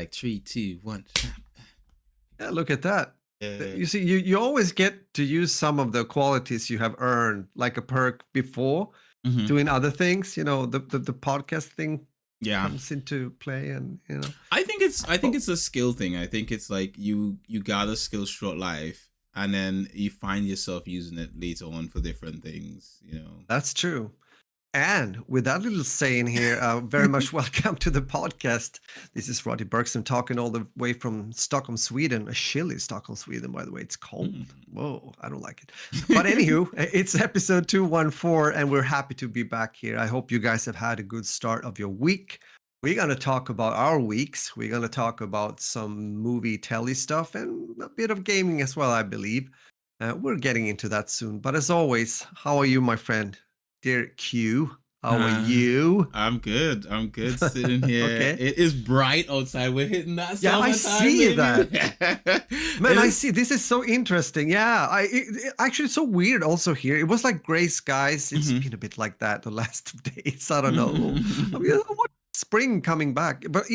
like 3, 2, 1. Yeah, look at that. Yeah. You see, you always get to use some of the qualities you have earned, like a perk before doing other things. You know, the podcast thing comes into play, and I think it's a skill thing. I think it's like you gather skills throughout life, and then you find yourself using it later on for different things. That's true. And with that little saying here, very much welcome to the podcast. This is Roddy Bergström talking all the way from Stockholm, Sweden. A chilly Stockholm, Sweden, by the way. It's cold. Whoa, I don't like it. But anywho, it's episode 214, and we're happy to be back here. I hope you guys have had a good start of your week. We're going to talk about our weeks. We're going to talk about some movie telly stuff and a bit of gaming as well, I believe. We're getting into that soon. But as always, how are you, my friend? Dear Q, how are you? I'm good. Sitting here. Okay. It is bright outside. We're hitting that Yeah, I see that. Man, I see. This is so interesting. Yeah, actually, it's so weird also here. It was like gray skies. It's been a bit like that the last days. I don't know. I mean, what spring coming back? But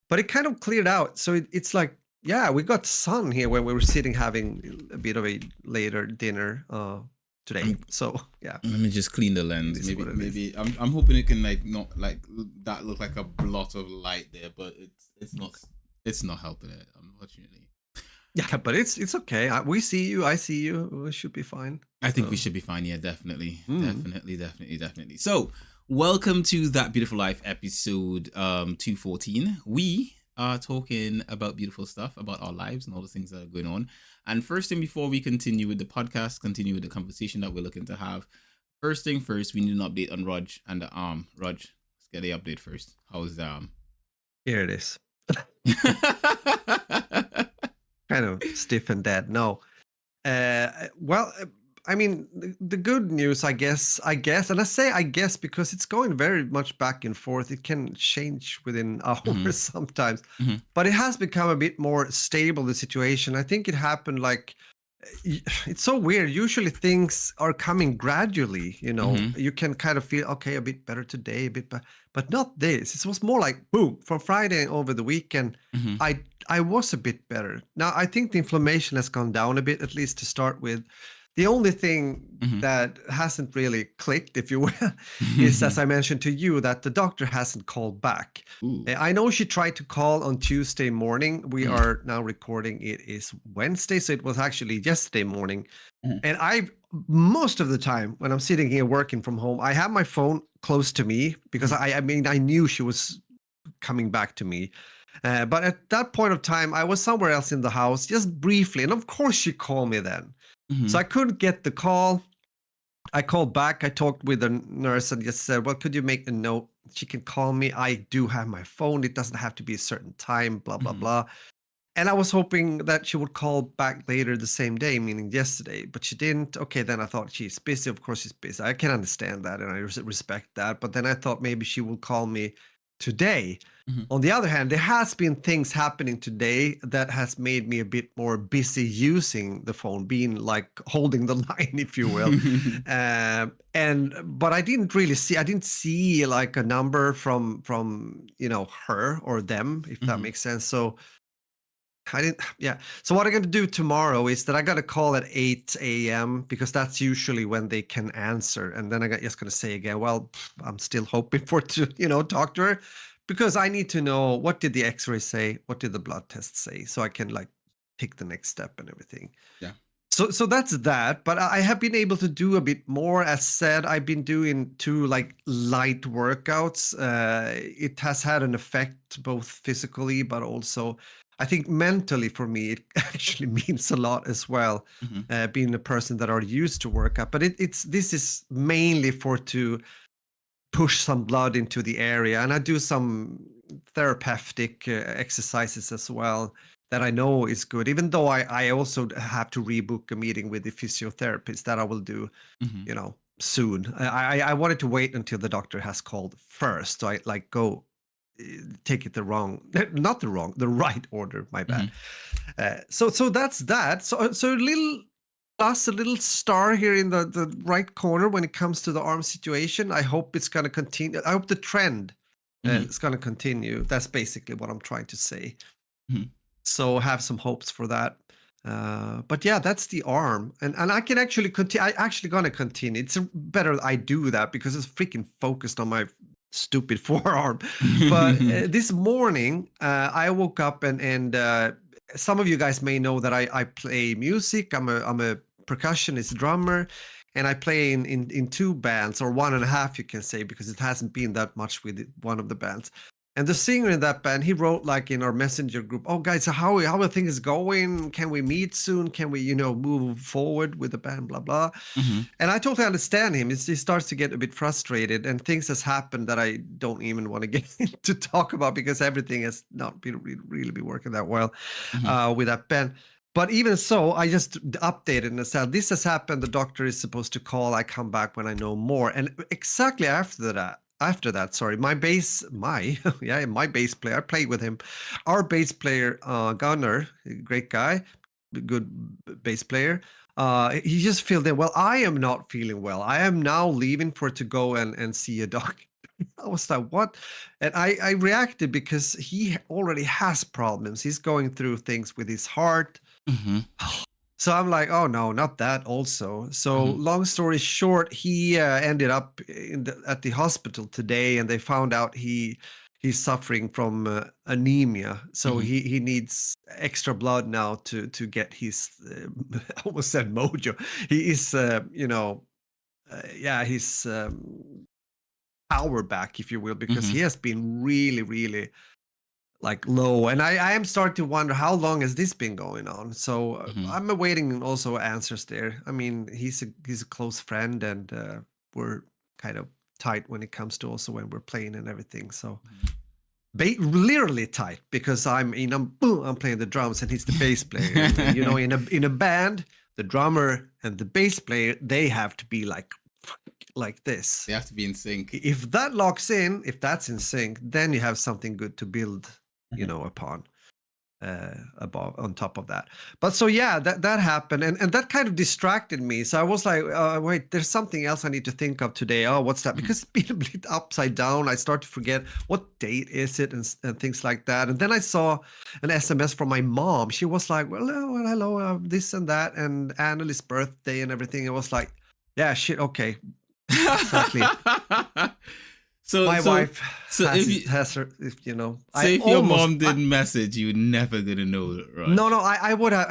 but it kind of cleared out. So it's like, yeah, we got sun here when we were sitting having a bit of a later dinner. Today, so yeah. Let me just clean the lens. Maybe I'm hoping it can not like that look like a blot of light there, but it's not helping it, unfortunately. Yeah, but it's okay. We see you. I see you. We should be fine. I think we should be fine. Yeah, definitely. Definitely. So, welcome to That Beautiful Life episode 214. We are talking about beautiful stuff, about our lives and all the things that are going on. And first thing, before we continue with the podcast, continue with the conversation that we're looking to have, first thing first, we need an update on Rog and the arm. Rog, let's get the update first. How's the arm? Here it is. Kind of stiff and dead. No. Well, I mean, the good news, I guess, and I say I guess because it's going very much back and forth. It can change within hours sometimes, but it has become a bit more stable, the situation. I think it happened like, it's so weird. Usually things are coming gradually, you can kind of feel, okay, a bit better today, a bit better, but not this. It was more like, boom, from Friday over the weekend, I was a bit better. Now, I think the inflammation has gone down a bit, at least to start with. The only thing that hasn't really clicked, if you will, is, as I mentioned to you, that the doctor hasn't called back. I know she tried to call on Tuesday morning. We are now recording. It is Wednesday, so it was actually yesterday morning. And most of the time when I'm sitting here working from home, I have my phone close to me because I knew she was coming back to me. But at that point of time, I was somewhere else in the house, just briefly. And of course, she called me then. So I couldn't get the call. I called back. I talked with the nurse and just said, well, could you make a note? She can call me. I do have my phone. It doesn't have to be a certain time, blah, blah, blah. And I was hoping that she would call back later the same day, meaning yesterday, but she didn't. Okay, then I thought she's busy. Of course she's busy. I can understand that and I respect that. But then I thought maybe she will call me today. On the other hand, there has been things happening today that has made me a bit more busy using the phone, being like holding the line, if you will. But I didn't see like a number from her or them, if that makes sense. So So what I'm going to do tomorrow is that I got to call at 8 a.m. because that's usually when they can answer. And then I just going to say again, well, I'm still hoping to talk to her because I need to know, what did the x-ray say? What did the blood test say? So I can like take the next step and everything. Yeah. So that's that. But I have been able to do a bit more. As said, I've been doing 2 like light workouts. It has had an effect both physically, but also I think mentally for me, it actually means a lot as well, being a person that are used to workout. But this is mainly to push some blood into the area. And I do some therapeutic exercises as well that I know is good, even though I also have to rebook a meeting with the physiotherapist that I will do, soon. I wanted to wait until the doctor has called first. So I like go take it the right order, my bad. So that's that. So a little plus, a little star here in the right corner when it comes to the arm situation. I hope it's going to continue. I hope the trend It's going to continue. That's basically what I'm trying to say. Mhm. So have some hopes for that. But yeah, that's the arm, and I can actually continue. I actually gonna continue. It's better I do that because it's freaking focused on my stupid forearm. But this morning, I woke up and some of you guys may know that I play music. I'm a percussionist drummer, and I play in two bands, or one and a half, you can say, because it hasn't been that much with one of the bands. And the singer in that band, he wrote like in our messenger group, "Oh guys, so how are things going? Can we meet soon? Can we, move forward with the band, blah blah." And I totally understand him. He starts to get a bit frustrated, and things has happened that I don't even want to get to talk about because everything has not been really be working that well with that band. But even so, I just updated and said, "This has happened. The doctor is supposed to call. I come back when I know more." And exactly after that, sorry, my bass player, I played with him. Our bass player, Gunnar, great guy, good bass player. He just felt that, well, I am not feeling well. I am now leaving to go and see a doctor. I was like, what? And I reacted because he already has problems. He's going through things with his heart. So I'm like, oh no, not that also. So long story short, he ended up at the hospital today, and they found out he's suffering from anemia. So he needs extra blood now to get his I almost said mojo. He is his power back, if you will, because he has been really, really like low, and I am starting to wonder how long has this been going on. So I'm awaiting also answers there. I mean, he's a close friend, and we're kind of tight when it comes to also when we're playing and everything. So literally tight, because I'm playing the drums and he's the bass player. And, in a band, the drummer and the bass player, they have to be like this. They have to be in sync. If that locks in, if that's in sync, then you have something good to build upon above on top of that. But so yeah, that happened, and that kind of distracted me. So I was like, wait, there's something else I need to think of today. Oh, what's that? Because it's been a bit upside down. I start to forget what date is it and things like that. And then I saw an SMS from my mom. She was like, well, hello, this and that, and Annalie's birthday and everything. It was like, yeah, shit, okay. Exactly. So my wife has her, Say if your mom didn't message, you're never gonna know that, right? No, I would have.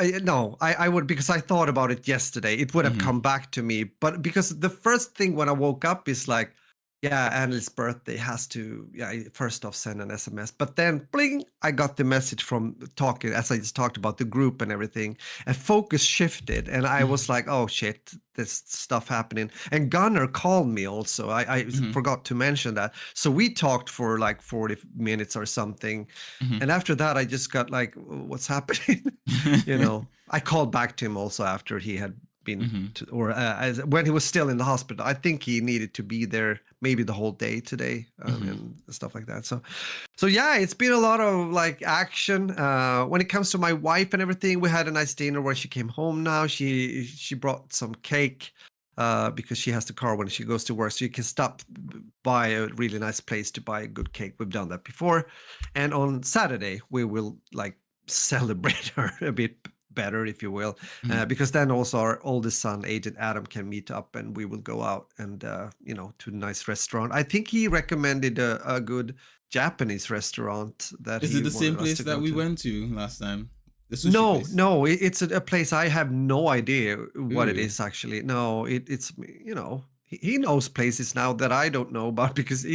I would, because I thought about it yesterday. It would have come back to me, but because the first thing when I woke up is like, yeah, Annalie's birthday has to, first off send an SMS. But then, bling, I got the message from talking, as I just talked about, the group and everything, and focus shifted. And I was like, oh shit, this stuff happening. And Gunnar called me also. I forgot to mention that. So we talked for like 40 minutes or something. And after that, I just got like, what's happening? I called back to him also after he had been when he was still in the hospital. I think he needed to be there maybe the whole day today, and stuff like that. So yeah, it's been a lot of like action. When it comes to my wife and everything, we had a nice dinner when she came home. Now she brought some cake because she has the car when she goes to work, so you can stop by a really nice place to buy a good cake. We've done that before. And on Saturday we will like celebrate her a bit better, if you will, because then also our oldest son, Agent Adam, can meet up, and we will go out and to a nice restaurant. I think he recommended a good Japanese restaurant that is it the same place that we went to last time? No, it's a place I have no idea what it is actually. No, it's he knows places now that I don't know about, because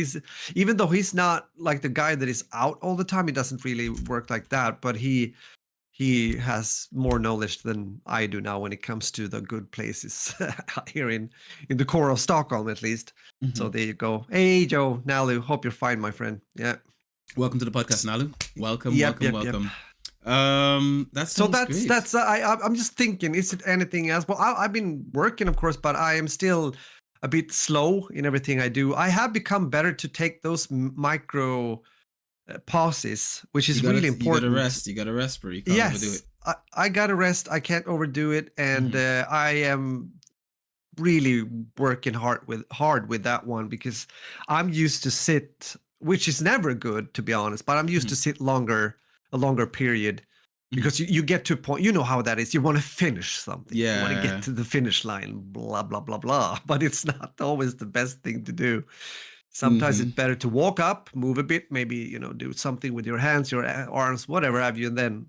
even though he's not like the guy that is out all the time, he doesn't really work like that, but he has more knowledge than I do now when it comes to the good places here in the core of Stockholm, at least. So there you go. Hey, Joe, Nalu, hope you're fine, my friend. Yeah. Welcome to the podcast, Nalu. Welcome. That's I'm just thinking, is it anything else? Well, I've been working, of course, but I am still a bit slow in everything I do. I have become better to take those micro pauses, which is really important. You gotta rest, bro. You can't overdo it. I gotta rest. I can't overdo it, and I am really working hard with that one, because I'm used to sit which is never good, to be honest. But I'm used to sit a longer period, because you get to a point, you know how that is. You want to finish something. You want to get Yeah. to the finish line, blah, blah, blah, blah. But it's not always the best thing to do. Sometimes it's better to walk up, move a bit, maybe, do something with your hands, your arms, whatever have you. And then,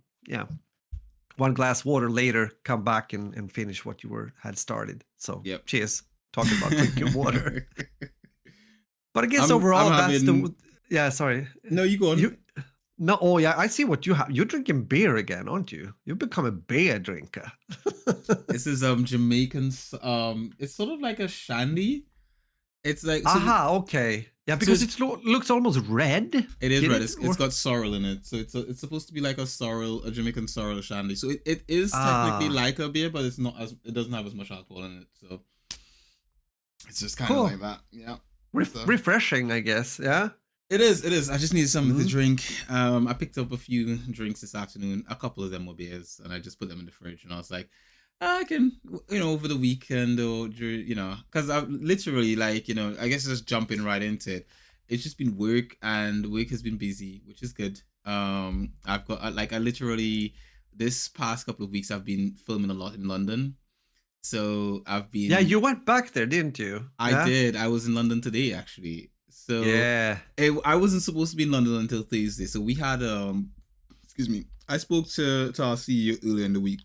one glass water later, come back and finish what you had started. So Yep. cheers. Talking about drinking water. But I guess I'm overall, that's having... yeah, sorry. No, you go on. No, oh yeah, I see what you have. You're drinking beer again, aren't you? You've become a beer drinker. This is Jamaican. It's sort of like a shandy. It's like okay. Yeah, because it looks almost red. It is red. It's got sorrel in it, so it's supposed to be like a Jamaican sorrel shandy. So it is technically like a beer, but it's not it doesn't have as much alcohol in it. So it's just kind of like that. Yeah. Refreshing, I guess. Yeah. It is. I just needed something to drink. I picked up a few drinks this afternoon. A couple of them were beers, and I just put them in the fridge. And I was like, I can, over the weekend or, because I literally, I guess just jumping right into it. It's just been work, and work has been busy, which is good. I've got, I literally, this past couple of weeks, I've been filming a lot in London. So I've been... Yeah, you went back there, didn't you? I did. I was in London today, actually. So yeah, I wasn't supposed to be in London until Thursday. So we had excuse me. I spoke to our CEO earlier in the week,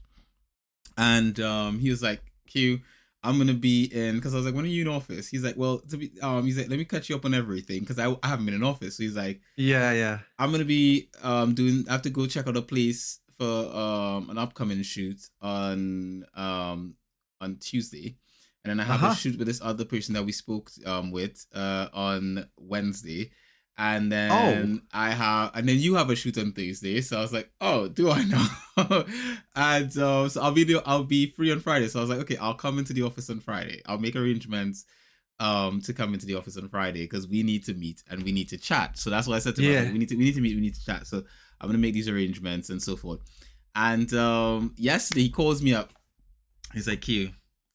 and he was like, "Q, I'm gonna be in," because I was like, "When are you in office?" He's like, "Well, he's like, let me catch you up on everything because I haven't been in office." So he's like, "Yeah, I'm gonna be I have to go check out a place for an upcoming shoot on Tuesday." And then I have a shoot with this other person that we spoke with on Wednesday. And then and then you have a shoot on Thursday. So I was like, oh, do I know? And so I'll be free on Friday. So I was like, okay, I'll come into the office on Friday. I'll make arrangements to come into the office on Friday because we need to meet and we need to chat. So that's what I said to him. We need to meet, we need to chat. So I'm gonna make these arrangements and so forth. And yesterday he calls me up. He's like, Q.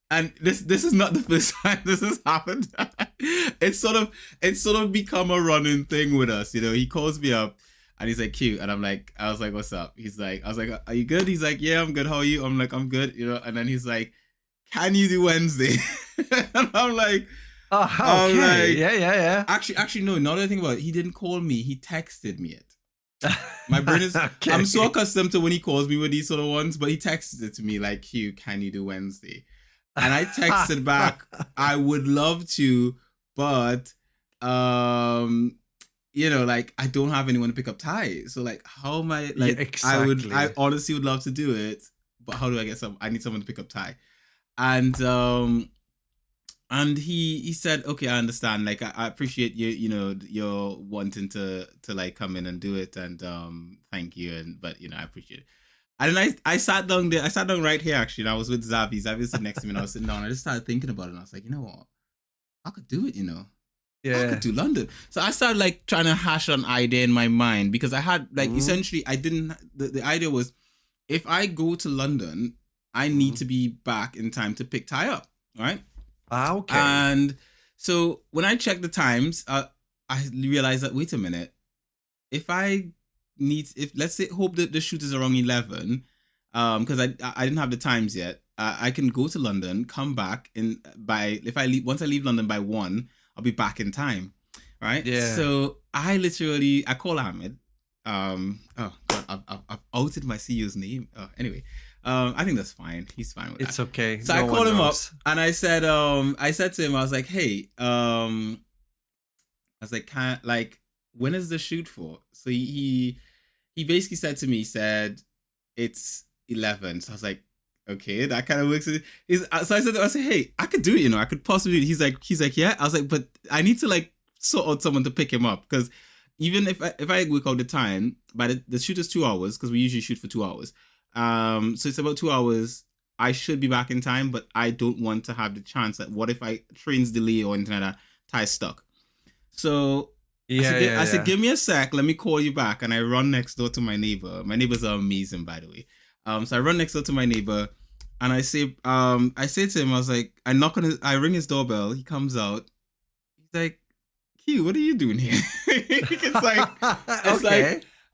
And this is not the first time this has happened. It's sort of become a running thing with us. He calls me up and he's like, Q. And I was like, what's up? I was like, are you good? He's like, yeah, I'm good. How are you? I'm like, I'm good. And then he's like, can you do Wednesday? And I'm like, okay. I'm like, yeah. Actually, no, now that I think about it, he didn't call me. He texted me it. My brain is, okay. I'm so accustomed to when he calls me with these sort of ones, but he texted it to me like, Q, can you do Wednesday? And I texted back, I would love to, but, I don't have anyone to pick up Ty. So, how am I, exactly. I honestly would love to do it, but how do I get I need someone to pick up Ty. And he said, okay, I understand. I appreciate you, you're wanting to come in and do it. And, thank you. But, I appreciate it. And then I sat down there. I sat down right here, actually. And I was with Zavi. Zavi was sitting next to me, and I was sitting down. I just started thinking about it. And I was like, you know what? I could do it, Yeah. I could do London. So I started, trying to hash an idea in my mind. Because I had, essentially, I didn't... The idea was, if I go to London, I need to be back in time to pick Ty up. Right? Okay. And so when I checked the times, I realized that, wait a minute. If let's say hope that the shoot is around 11, because I didn't have the times yet. I can go to London, come back once I leave London by 1, I'll be back in time, right? Yeah. So I call Ahmed. Oh God, I've outed my CEO's name. Anyway, I think that's fine. He's fine with that. It's okay. So I called him up and I said to him, I was like, hey, I was like, when is the shoot for? So he basically said to me, it's 11. So I was like, okay, that kind of works. So I said, hey, I could do it, I could possibly. He's like, yeah. I was like, but I need to sort out someone to pick him up, because even if I work out the time, but the shoot is 2 hours, because we usually shoot for 2 hours. So it's about 2 hours. I should be back in time, but I don't want to have the chance that what if trains delay or anything like that, Ty's stuck. So I said, give me a sec, let me call you back. And I run next door to my neighbor. My neighbors are amazing, by the way. So I run next door to my neighbor and I say to him, I was like, I ring his doorbell. He comes out. He's like, Hugh, what are you doing here? Okay.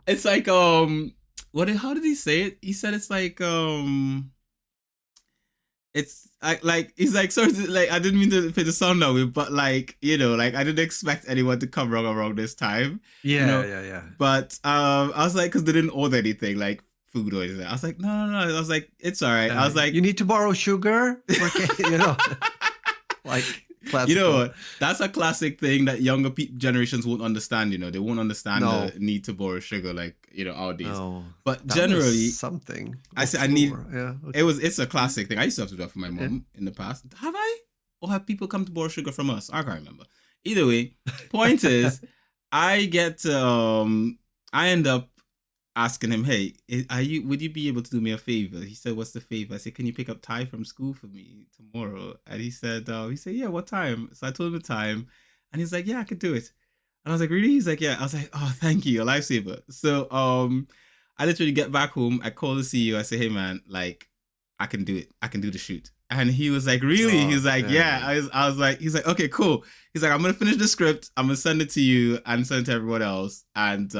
It's like how did he say it? He said it's like it's like he's like, sorry, like I didn't mean to put the sound that way, but like, you know, like I didn't expect anyone to come wrong around this time. Yeah, you know? yeah. But I was like, because they didn't order anything like food or anything. I was like, no. I was like, it's all right. I was like, you need to borrow sugar, okay, you know, like classical. You know what? That's a classic thing that younger generations won't understand. You know, they won't understand the need to borrow sugar, like, you know, nowadays. No, but generally, something. I said I need. Yeah, okay. It's a classic thing. I used to have to do that for my mom in the past. Have I? Or have people come to borrow sugar from us? I can't remember. Either way, point is, I end up asking him, hey, would you be able to do me a favor? He said, what's the favor? I said, can you pick up Ty from school for me tomorrow? And he said, yeah, what time? So I told him the time, and he's like, yeah, I could do it. And I was like, really? He's like, yeah. I was like, oh, thank you, a lifesaver. So I literally get back home, I call the CEO, I say, hey man, like, I can do it. I can do the shoot. And he was like, really? He's like, yeah. I was like, he's like, okay, cool. He's like, I'm gonna finish the script, I'm gonna send it to you and send it to everyone else. And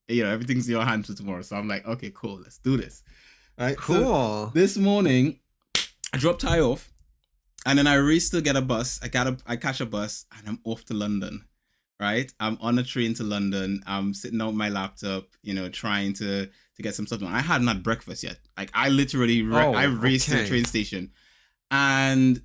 you know, everything's in your hands for tomorrow. So I'm like, okay, cool, let's do this. Right. Cool. So this morning, I dropped Ty off, and then I raced to get a bus. I catch a bus, and I'm off to London. Right. I'm on a train to London. I'm sitting on my laptop, you know, trying to get some stuff done. I hadn't had breakfast yet. Like I literally, I raced to the train station. And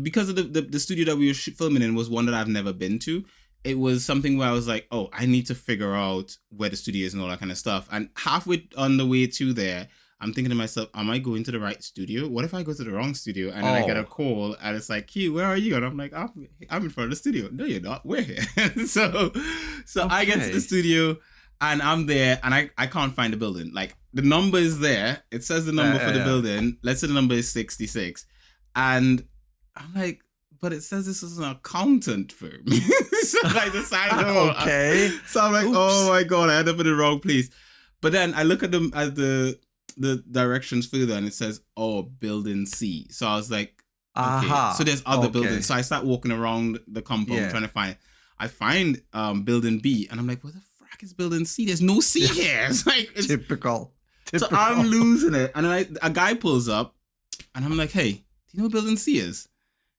because of the studio that we were filming in was one that I've never been to, it was something where I was like, oh, I need to figure out where the studio is and all that kind of stuff. And halfway on the way to there, I'm thinking to myself, am I going to the right studio? What if I go to the wrong studio and then I get a call and it's like, Hugh, where are you? And I'm like, I'm in front of the studio. No, you're not. We're here. so I get to the studio and I'm there and I can't find the building. Like the number is there. It says the number for the building. Let's say the number is 66. And I'm like, but it says this is an accountant firm. So I decided, okay. So I'm like, oh my God, I ended up in the wrong place. But then I look at the directions further and it says, oh, building C. So I was like, okay, so there's other buildings. So I start walking around the compound trying to find it. I find building B and I'm like, where the frack is building C? There's no C here. It's like, it's typical. So I'm losing it. And then a guy pulls up and I'm like, hey, do you know what building C is?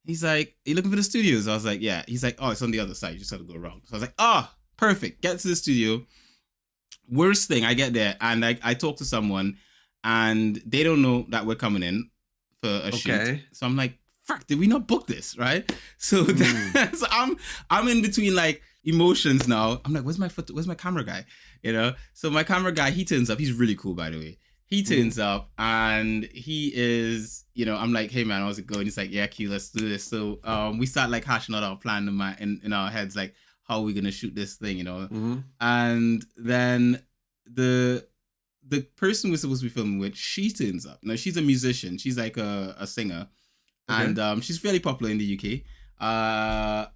He's like, are you looking for the studios? I was like, yeah. He's like, oh, it's on the other side. You just have to go around. So I was like, oh, perfect. Get to the studio. Worst thing, I get there and I talk to someone and they don't know that we're coming in for a shoot. So I'm like, fuck, did we not book this? Right? So, so I'm in between like emotions now. I'm like, where's my camera guy? You know? So my camera guy, he turns up. He's really cool, by the way. He turns up and he is, you know, I'm like, hey man, how's it going? He's like, yeah, Q, let's do this. So we start like hashing out our plan in our heads, like how are we gonna shoot this thing, you know? And then the person we're supposed to be filming with, she turns up. Now she's a musician, she's like a singer, and she's fairly popular in the UK. I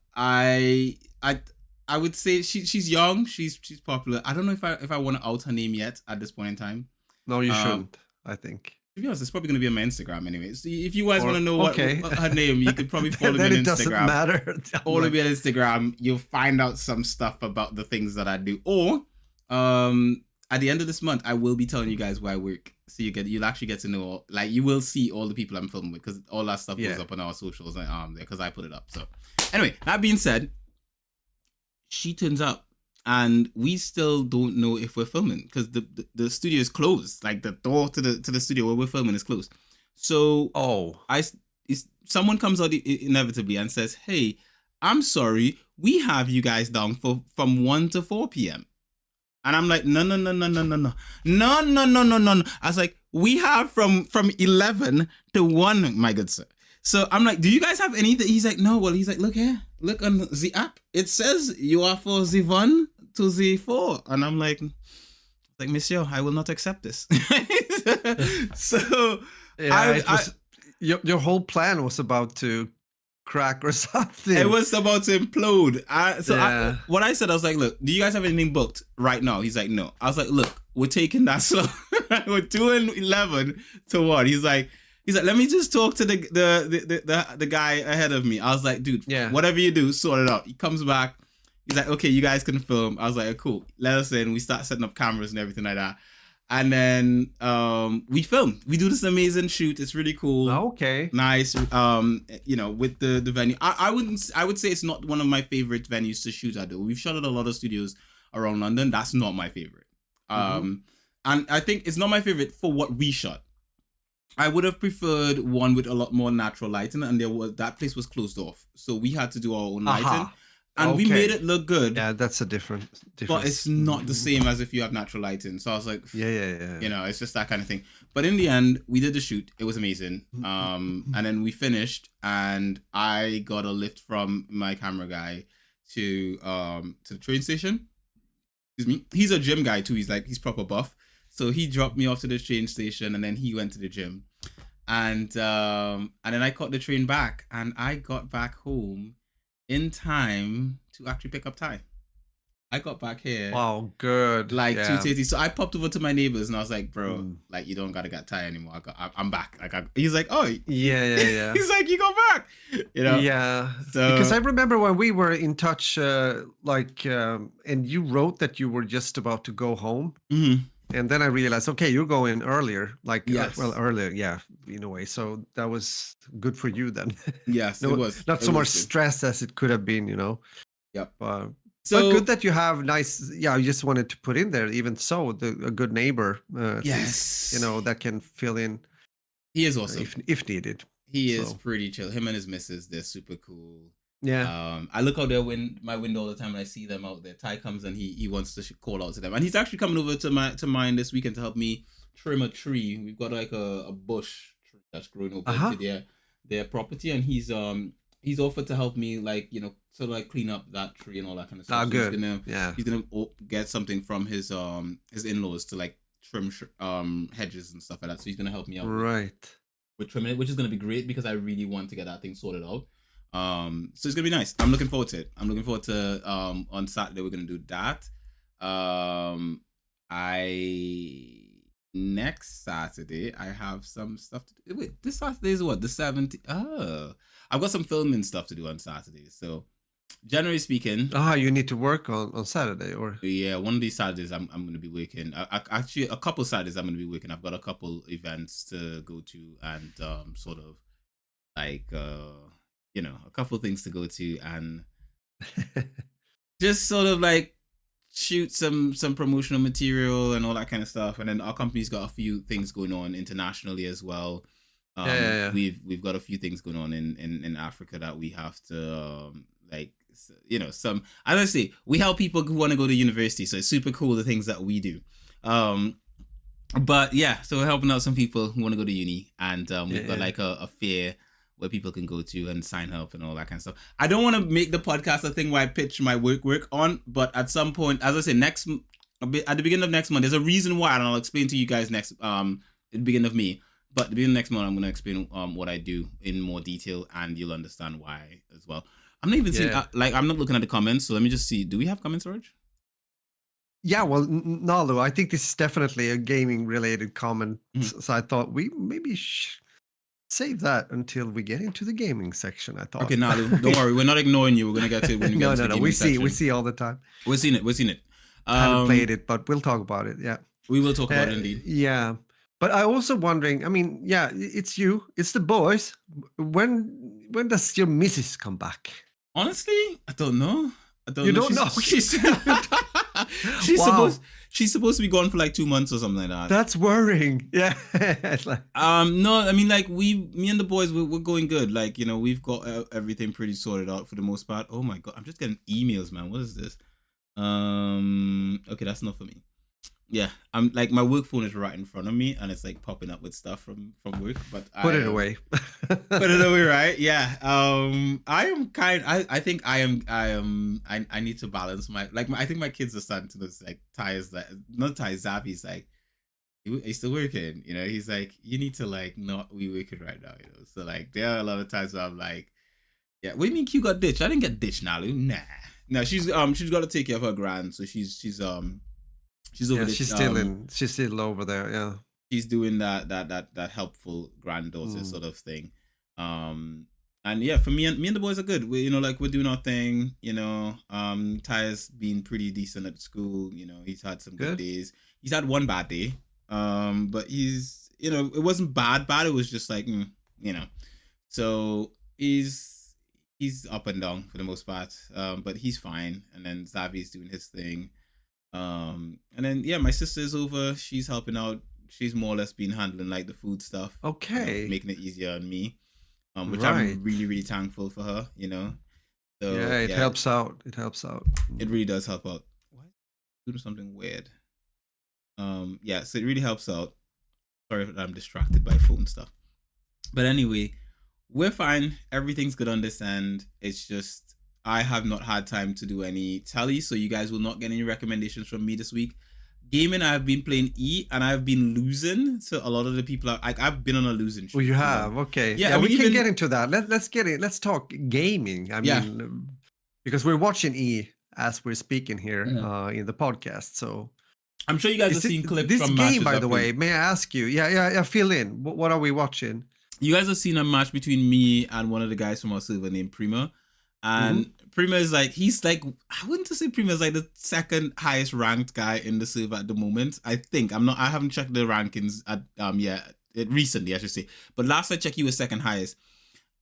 would say she's young, she's popular. I don't know if I want to out her name yet at this point in time. No, you shouldn't, I think. To be honest, it's probably going to be on my Instagram anyway. So if you guys want to know what her name, you could probably follow me on Instagram. It doesn't matter. Follow me on Instagram. You'll find out some stuff about the things that I do. Or at the end of this month, I will be telling you guys where I work. So you'll actually get to know, like you will see all the people I'm filming with because all that stuff goes up on our socials and there because I put it up. So anyway, that being said, she turns up. And we still don't know if we're filming because the studio is closed. Like the door to the studio where we're filming is closed. So someone comes out inevitably and says, "Hey, I'm sorry, we have you guys down from 1 to 4 p.m." And I'm like, no. I was like, we have from 11 to 1, my good sir. So I'm like, do you guys have anything? He's like, no. Well, he's like, look here, look on the app. It says you are for the 1 to the 4. And I'm like, monsieur, I will not accept this. So your whole plan was about to crack or something. It was about to implode. What I said, I was like, look, do you guys have anything booked right now? He's like, no. I was like, look, we're taking that slow. We're doing 11 to 1. He's like, let me just talk to the guy ahead of me. I was like, dude, whatever you do, sort it out. He comes back. He's like, okay, you guys can film. I was like, cool. Let us in. We start setting up cameras and everything like that. And then we film. We do this amazing shoot. It's really cool. Okay. Nice. With the venue. I would say it's not one of my favorite venues to shoot at though. We've shot at a lot of studios around London. That's not my favorite. And I think it's not my favorite for what we shot. I would have preferred one with a lot more natural lighting, and that place was closed off. So we had to do our own lighting. And we made it look good. Yeah, that's a different. But it's not the same as if you have natural lighting. So I was like, yeah. It's just that kind of thing. But in the end, we did the shoot. It was amazing. And then we finished, and I got a lift from my camera guy to the train station. Excuse me. He's a gym guy too. He's proper buff. So he dropped me off to the train station, and then he went to the gym. And then I caught the train back, and I got back home in time to actually pick up Ty. I got back here. Wow, good. 2:30. So I popped over to my neighbors and I was like, bro, you don't gotta get Ty anymore. I'm back. He's like, oh yeah. He's like, you go back. Yeah. So, because I remember when we were in touch, and you wrote that you were just about to go home. Mm-hmm. And then I realized, okay, you're going earlier, yes. Earlier, yeah, in a way. So that was good for you then. Yes, it was. Not so much stress as it could have been, Yep. But good that you have nice, I just wanted to put in there, even so, a good neighbor, yes, least, that can fill in. He is awesome. If needed. He is pretty chill. Him and his missus, they're super cool. Yeah. I look out my window all the time and I see them out there. Ty comes and he wants to call out to them, and he's actually coming over to mine this weekend to help me trim a tree. We've got like a bush tree that's growing over to their property, and he's offered to help me clean up that tree and all that kind of stuff. Oh, good. He's gonna get something from his in-laws to trim hedges and stuff like that. So he's gonna help me out with trimming it, which is gonna be great because I really want to get that thing sorted out. So it's gonna be nice. I'm looking forward to it. I'm looking forward to on Saturday we're gonna do that. Next Saturday I have some stuff to do. Wait, this Saturday is what? The 17th? Oh, I've got some filming stuff to do on Saturday. So generally speaking, you need to work on Saturday, or one of these Saturdays I'm gonna be working. Actually, a couple Saturdays I'm gonna be working. I've got a couple events to go to and sort of a couple things to go to and just sort of shoot some promotional material and all that kind of stuff. And then our company's got a few things going on internationally as well. We've got a few things going on in Africa that we have to some, as I say, we help people who want to go to university, so it's super cool the things that we do. But yeah, so we're helping out some people who want to go to uni, and we've got a fair where people can go to and sign up and all that kind of stuff. I don't want to make the podcast a thing where I pitch my work on, but at some point, as I say, at the beginning of next month, there's a reason why, and I'll explain to you guys at the beginning of May. But at the beginning of next month, I'm going to explain what I do in more detail, and you'll understand why as well. I'm not even seeing, I'm not looking at the comments, so let me just see. Do we have comments, George? Yeah, well, Nalu, I think this is definitely a gaming-related comment, so I thought we maybe save that until we get into the gaming section. I thought. Okay, Nalu, don't worry, we're not ignoring you. We're gonna get to it when we get to the gaming section. We see all the time. We've seen it. I haven't played it, but we'll talk about it. Yeah, we will talk about it indeed. Yeah, but I also wondering. I mean, yeah, it's the boys. When does your missus come back? Honestly, I don't know. You don't know. She's supposed to be gone for 2 months or something like that. That's worrying. Yeah. It's no, I mean me and the boys we're going good. We've got everything pretty sorted out for the most part. Oh my god, I'm just getting emails, man. What is this? Okay, that's not for me. Yeah, I'm my work phone is right in front of me and it's popping up with stuff from work, but put it away. Put it away, right? Yeah. I think I need to balance my I think my kids are starting to notice Zavi's are you still working? He's you need to not be working right now, So there are a lot of times where I'm yeah, what do you mean Q got ditched? I didn't get ditched, Nalu. Nah. No, she's got to take care of her grand, so she's over there. She's still over there. Yeah, she's doing that helpful granddaughter sort of thing. And yeah, for me and the boys are good. We, like we're doing our thing. Ty's been pretty decent at school. He's had some good Good. days. He's had one bad day. But he's, it wasn't bad. It was just like, you know. So he's up and down for the most part. But he's fine. And then Xavi's doing his thing. And then yeah, my sister's over. She's helping out. She's more or less been handling like the food stuff. Okay. Making it easier on me. Which Right. I'm really, really thankful for her, So Yeah, it helps out. It helps out. It really does help out. Why doing something weird? Yeah, so it really helps out. Sorry if I'm distracted by phone stuff. But anyway, we're fine. Everything's good on this end. It's just I have not had time to do any tally, so you guys will not get any recommendations from me this week. Gaming, I've been playing E and I've been losing. So a lot of the people are like, I've been on a losing streak. Oh, you have? Okay. Yeah, we can get into that. Let's get it. Let's talk gaming. I mean, because we're watching E as we're speaking here in the podcast. So I'm sure you guys have seen clips this from game, matches. by the way, may I ask you? Yeah. Fill in. What are we watching? You guys have seen a match between me and one of the guys from our server named Prima. And Prima is like, he's like, I wouldn't say Prima is like the second highest ranked guy in the server at the moment. I think I haven't checked the rankings at recently, I should say. But last I checked, he was second highest.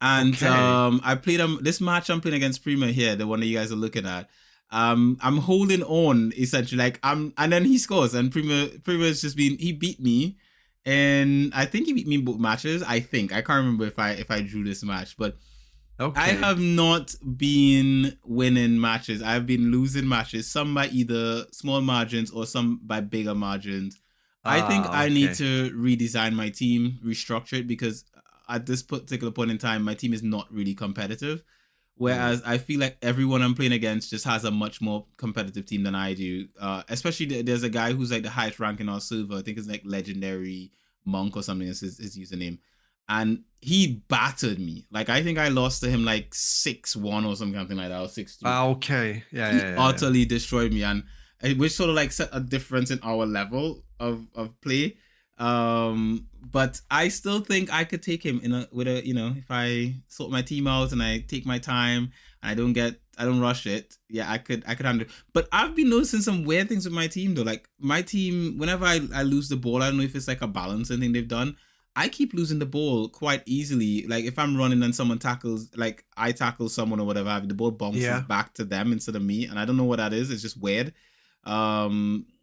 And I played this match I'm playing against Prima here, the one that you guys are looking at. I'm holding on essentially, like and then he scores, and Prima's just he beat me. And I think he beat me in both matches. I can't remember if I drew this match, but I have not been winning matches. I've been losing matches, some by either small margins or some by bigger margins. I think I need to redesign my team, restructure it, because at this particular point in time, my team is not really competitive. Whereas I feel like everyone I'm playing against just has a much more competitive team than I do. Especially there's a guy who's like the highest rank in our server. I think it's like Legendary Monk or something is his username. And he battered me. Like, I think I lost to him like 6-1 or something like that, or 6-2. Okay. Yeah. He utterly destroyed me. And which sort of like set a difference in our level of play. But I still think I could take him if I sort my team out and I take my time and I don't rush it. Yeah, I could handle it. But I've been noticing some weird things with my team though. Like my team, whenever I lose the ball, I don't know if it's like a balancing thing they've done. I keep losing the ball quite easily. Like if I'm running and someone tackles, like I tackle someone or whatever, the ball bounces back to them instead of me, and I don't know what that is. It's just weird.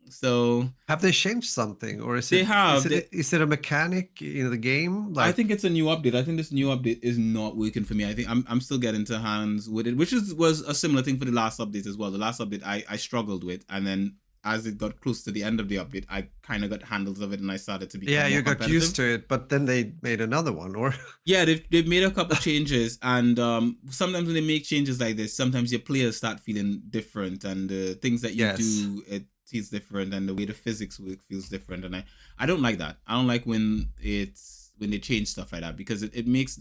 So have they changed something, or is it a mechanic in the game? I think it's a new update. I think this new update is not working for me. I think I'm still getting to hands with it, which was a similar thing for the last update as well. The last update I struggled with, and then as it got close to the end of the update, I kind of got handles of it, and I started to be you got used to it. But then they made another one, or they've made a couple changes, and sometimes when they make changes like this, sometimes your players start feeling different, and the things that you do, it feels different, and the way the physics work feels different, and I don't like that. I don't like when they change stuff like that, because it means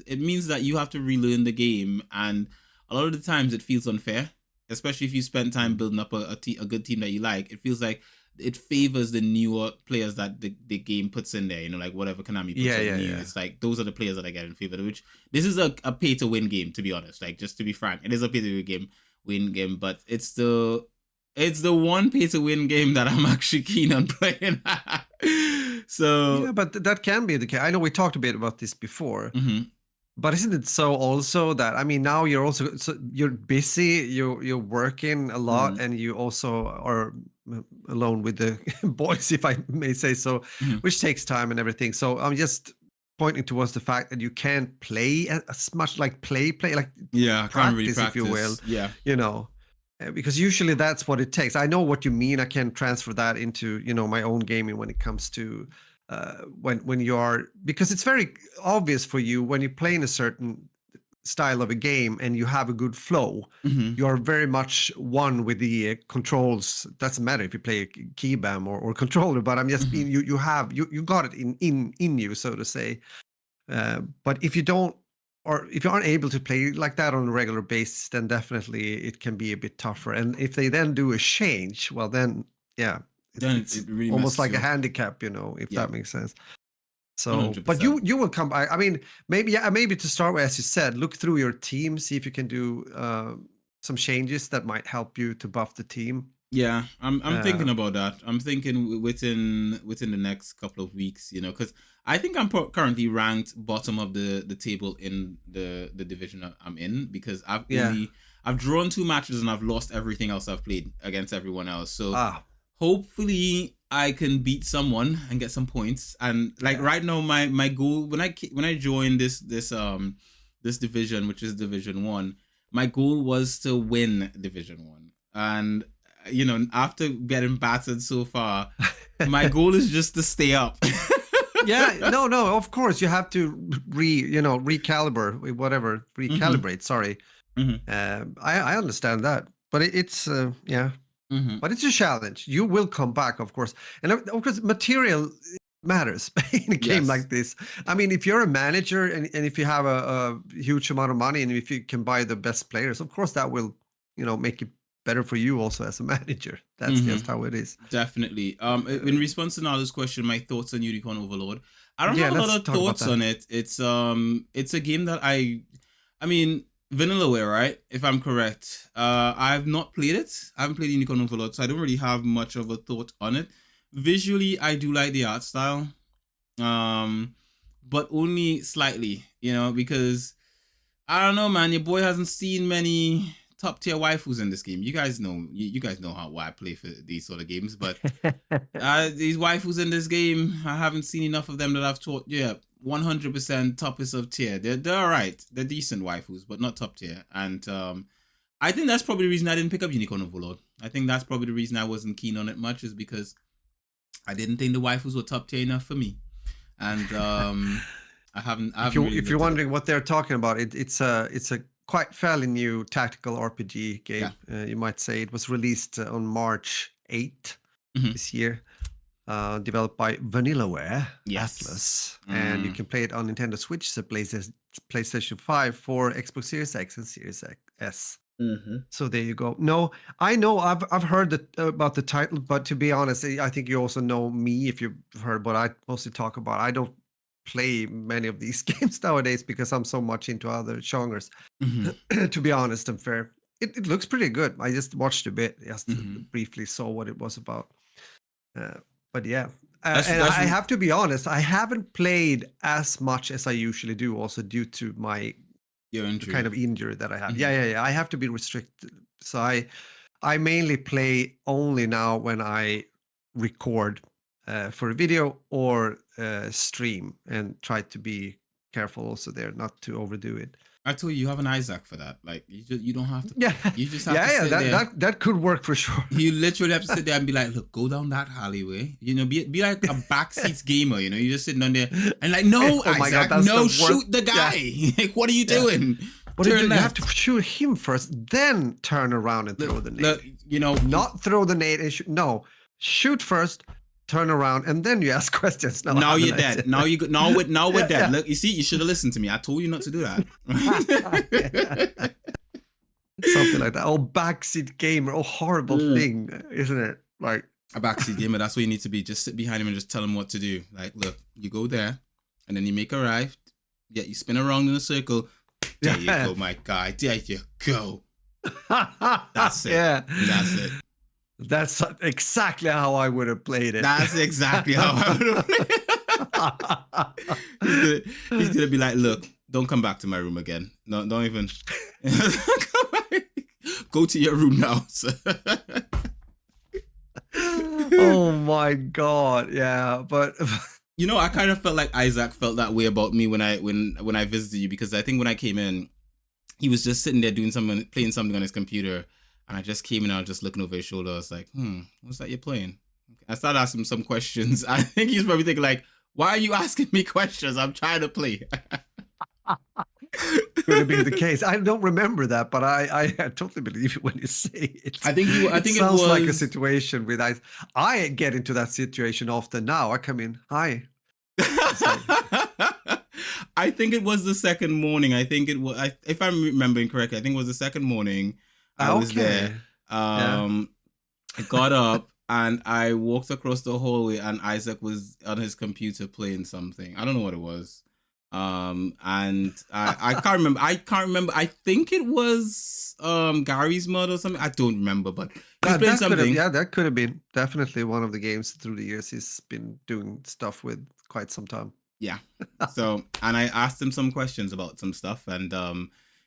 that you have to relearn the game, and a lot of the times it feels unfair. Especially if you spend time building up a good team that you like. It feels like it favors the newer players that the game puts in there, like whatever Konami puts in new. It's like those are the players that I get in favor, which this is a pay to win game, to be honest. Like, just to be frank, it is a pay to win game, but it's the one pay to win game that I'm actually keen on playing. So yeah, but that can be the case. I know we talked a bit about this before. But isn't it so also that, I mean, now you're busy, you're working a lot, and you also are alone with the boys, if I may say so, which takes time and everything. So I'm just pointing towards the fact that you can't play as much, like play like can't really practice, if you will. Because usually that's what it takes. I know what you mean. I can transfer that into my own gaming when it comes to when you are, because it's very obvious for you when you play in a certain style of a game and you have a good flow, you are very much one with the controls. Doesn't matter if you play a keybam or controller, but I'm just being, you got it in you, so to say. But if you don't, or if you aren't able to play like that on a regular basis, then definitely it can be a bit tougher. And if they then do a change, well then, it's it really almost like a handicap, if that makes sense. So, but 100%. you will come back. I mean, maybe to start with, as you said, look through your team, see if you can do some changes that might help you to buff the team. Yeah, I'm Uh, thinking about that. I'm thinking within the next couple of weeks, because I think I'm currently ranked bottom of the table in the division that I'm in, because yeah. I've drawn 2 matches and I've lost everything else I've played against everyone else. So Ah, hopefully I can beat someone and get some points. And like yeah. right now, my goal when I joined this division, which is Division 1, my goal was to win Division 1. And after getting battered so far, my goal is just to stay up. Yeah, no, of course you have to recalibrate, whatever, recalibrate. Sorry, I understand that, but it's yeah, but it's a challenge. You will come back, of course, and of course, material matters in a game Yes. like this. I mean, if you're a manager and if you have a huge amount of money and if you can buy the best players, of course that will make it better for you also as a manager. That's just how it is. Definitely. In response to Nala's question, my thoughts on Unicorn Overlord. I don't Yeah, have a let's lot of talk about thoughts that. on it. It's a game that I mean, vanillaware, right? If I'm correct. I've not played it. I haven't played Unicorn Overlord, so I don't really have much of a thought on it. Visually, I do like the art style. But only slightly, because I don't know, man. Your boy hasn't seen many top tier waifus in this game. You guys know, you guys know why I play for these sort of games. But these waifus in this game, I haven't seen enough of them that I've taught. Yeah, 100% toppest of tier. They're alright. They're decent waifus, but not top tier. And I think that's probably the reason I didn't pick up Unicorn Overlord. I think that's probably the reason I wasn't keen on it much, is because I didn't think the waifus were top tier enough for me. And I haven't really If you're looked it up. wondering what they're talking about, it's a quite fairly new tactical RPG game. Yeah. You might say it was released on March 8th this year. Developed by Vanillaware Yes. Atlas, and you can play it on Nintendo Switch, the PlayStation 5, for Xbox Series X and Series S. So there you go. No, I know I've heard about the title, but to be honest, I think you also know me if you've heard what I mostly talk about. I don't play many of these games nowadays because I'm so much into other genres. To be honest and fair, it looks pretty good. I just watched a bit, just briefly saw what it was about. But yeah, and That's I have to be honest, I haven't played as much as I usually do, also due to my your injury. kind of injury that I have. Yeah. I have to be restricted. So I mainly play only now when I record for a video or stream, and try to be careful also there not to overdo it. I told you have an Isaac for that. Like you don't have to. Yeah, You just have to sit there. that could work for sure. You literally have to sit there and be like, look, go down that alleyway. Be like a backseat gamer. You just sitting on there and like, no, Oh my Isaac, God, no, shoot the guy. Yeah. Like, what are you doing? What you have to shoot him first, then turn around and throw the nade. Look, not throw the nade and shoot first, turn around, and then you ask questions. Now you're dead. Now we're dead. Look, you see, you should have listened to me. I told you not to do that. Something like that. Oh, backseat gamer. Oh, horrible thing, isn't it? Like a backseat gamer. That's what you need to be. Just sit behind him and just tell him what to do. Like, look, you go there, and then you make a right. Yeah, you spin around in a circle. There you go, my guy. There you go. That's it. Yeah. That's it. That's exactly how I would have played it. That's exactly how I would have played it. He's gonna be like, look, don't come back to my room again. No, don't even. Go to your room now. Oh my God. Yeah, but I kind of felt like Isaac felt that way about me when I visited you, because I think when I came in, he was just sitting there playing something on his computer, and I just came in and I was just looking over his shoulder. I was like, what's that you're playing? I started asking him some questions. I think he's probably thinking like, why are you asking me questions? I'm trying to play. Could have been the case. I don't remember that, but I totally believe it when you say it. I think it sounds like a situation with I get into that situation often now. I come in, hi. I think it was the second morning. I think it was, if I'm remembering correctly, I think it was the second morning I was there. I got up and I walked across the hallway, and Isaac was on his computer playing something. I don't know what it was. And I can't remember. I think it was Gary's Mod or something. I don't remember, but he was playing something. That could have been definitely one of the games through the years he's been doing stuff with quite some time. Yeah. So, and I asked him some questions about some stuff, and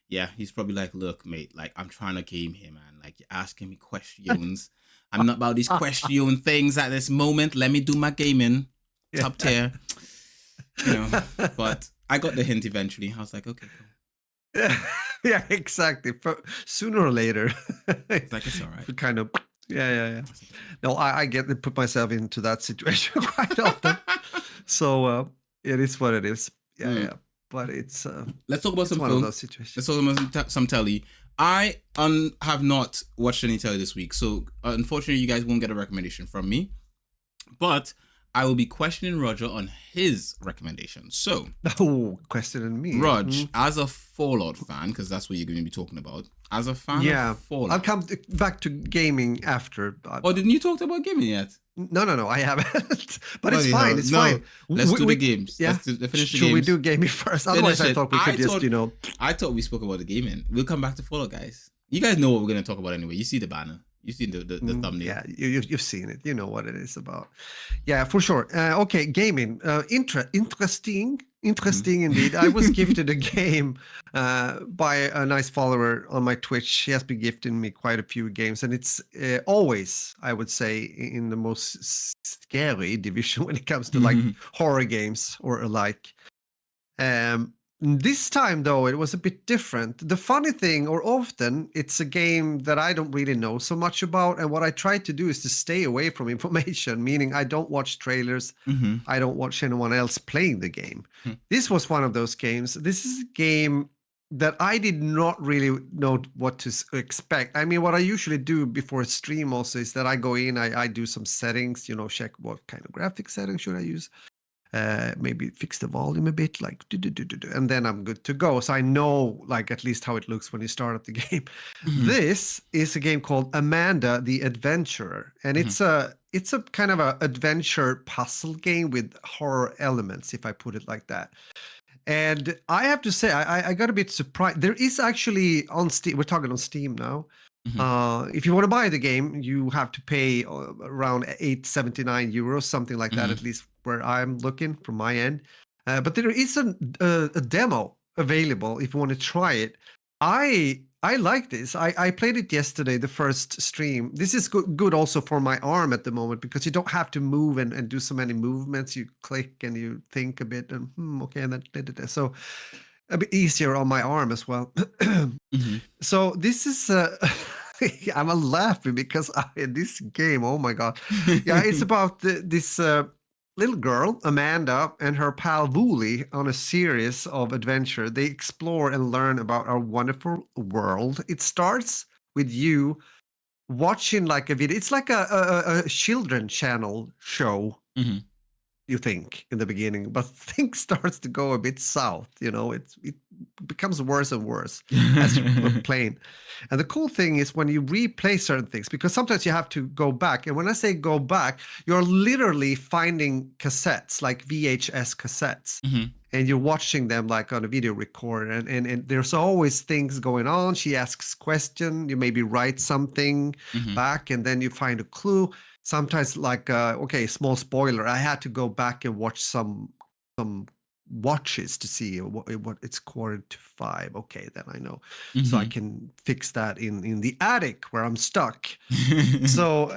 yeah, he's probably like, "Look, mate, like I'm trying to game here, man. Like you're asking me questions. I'm not about these question things at this moment. Let me do my gaming, top tier, you know." But I got the hint eventually. I was like, "Okay, cool." Yeah, exactly. Sooner or later, it's like it's all right. Kind of. Yeah. No, I get to put myself into that situation quite often. So it is what it is. Yeah. But it's let's talk about some one film. Of those situations. Let's talk about some telly. I have not watched any telly this week, so unfortunately, you guys won't get a recommendation from me. But I will be questioning Roger on his recommendation. So, questioning me, Rog, as a Fallout fan, because that's what you're going to be talking about. As a fan of Fallout, I'll come back to gaming after. Oh, didn't you talk about gaming yet? No, I haven't. But it's fine. It's fine. Let's do the games. Yeah. Finish the games. Should we do gaming first? Otherwise, I thought we could just, I thought we spoke about the gaming. We'll come back to Fallout, guys. You guys know what we're going to talk about anyway. You see the banner. You've seen the thumbnail. Yeah, you've seen it. You know what it is about. Yeah, for sure. Okay, gaming. Interesting indeed. I was gifted a game by a nice follower on my Twitch. She has been gifting me quite a few games, and it's always, I would say, in the most scary division when it comes to like horror games or alike. This time, though, it was a bit different. The funny thing, or often, it's a game that I don't really know so much about. And what I try to do is to stay away from information, meaning I don't watch trailers. I don't watch anyone else playing the game. This was one of those games. This is a game that I did not really know what to expect. I mean, what I usually do before a stream also is that I go in, I do some settings, check what kind of graphic settings should I use. Maybe fix the volume a bit, like and then I'm good to go. So I know like at least how it looks when you start up the game. This is a game called Amanda the Adventurer, and it's a kind of a adventure puzzle game with horror elements, if I put it like that. And I have to say, I got a bit surprised. There is actually on Steam. We're talking on Steam now. If you want to buy the game, you have to pay around €8.79, something like that, at least where I'm looking from my end. But there is a demo available if you want to try it. I like this. I played it yesterday, the first stream. This is good also for my arm at the moment, because you don't have to move and do so many movements. You click and you think a bit and okay, and then so a bit easier on my arm as well. So this is I'm laughing because this game, oh my god. Yeah, it's about this little girl, Amanda, and her pal Wooly on a series of adventure. They explore and learn about our wonderful world. It starts with you watching like a video. It's like a children channel show. You think in the beginning, but things starts to go a bit south. It becomes worse and worse as you're playing. And the cool thing is when you replay certain things, because sometimes you have to go back. And when I say go back, you're literally finding cassettes, like VHS cassettes, and you're watching them like on a video recorder. And there's always things going on. She asks question, you maybe write something back, and then you find a clue. Sometimes, like, okay, small spoiler, I had to go back and watch some watches to see what it's 4:45. Okay, then I know. So I can fix that in the attic where I'm stuck. So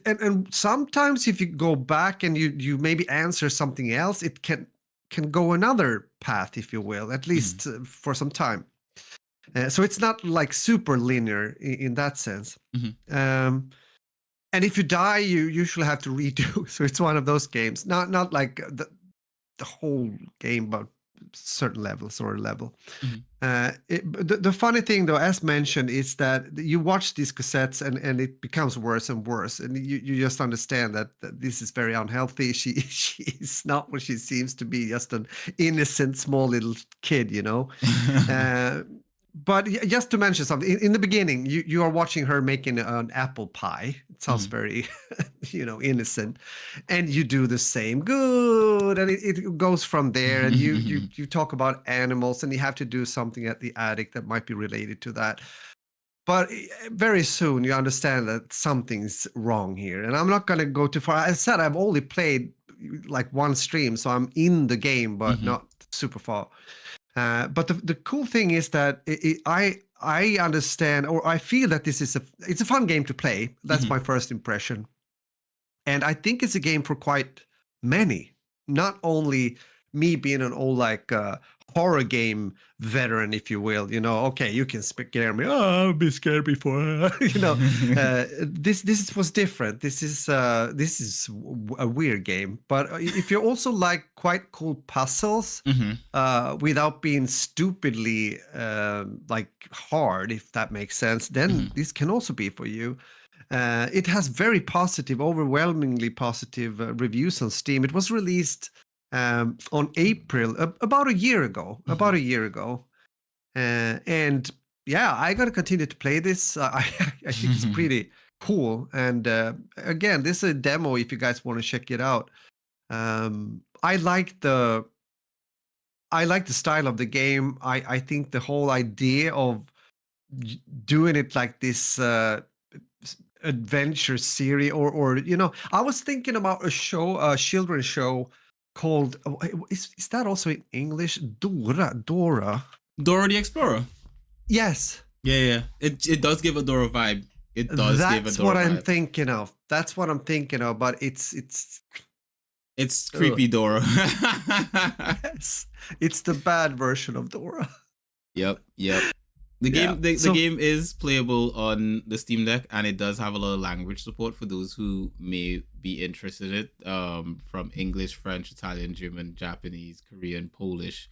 and sometimes if you go back and you maybe answer something else, it can go another path, if you will, at least for some time. So it's not like super linear in that sense. And if you die, you usually have to redo. So it's one of those games, not like the whole game, but certain levels or a level. The funny thing, though, as mentioned, is that you watch these cassettes and it becomes worse and worse, and you just understand that this is very unhealthy. She's not what she seems to be, just an innocent small little kid, but just to mention something, in the beginning, you are watching her making an apple pie. It sounds very, innocent, and you do the same. Good, and it goes from there. And you talk about animals, and you have to do something at the attic that might be related to that. But very soon you understand that something's wrong here. And I'm not going to go too far. I said I've only played like one stream, so I'm in the game, but not super far. But the cool thing is that I understand, or I feel that it's a fun game to play. That's my first impression. And I think it's a game for quite many, not only me being an old horror game veteran, if you will. Okay, you can scare me. Oh, I've been scared before. This was different. This is a weird game. But if you also like quite cool puzzles, without being stupidly hard, if that makes sense, then this can also be for you. It has very positive, overwhelmingly positive reviews on Steam. It was released on April, about a year ago. And yeah, I gotta continue to play this. I think it's pretty cool. And again, this is a demo if you guys want to check it out. I like the style of the game. I think the whole idea of doing it like this adventure series, or I was thinking about a children's show called, is that also in English? Dora the Explorer. Yes. Yeah. It does give a Dora vibe. It does give a Dora vibe. That's what I'm thinking of. But it's creepy Dora. Yes. It's the bad version of Dora. Yep. The game is playable on the Steam Deck, and it does have a lot of language support for those who may be interested in it. From English, French, Italian, German, Japanese, Korean, Polish,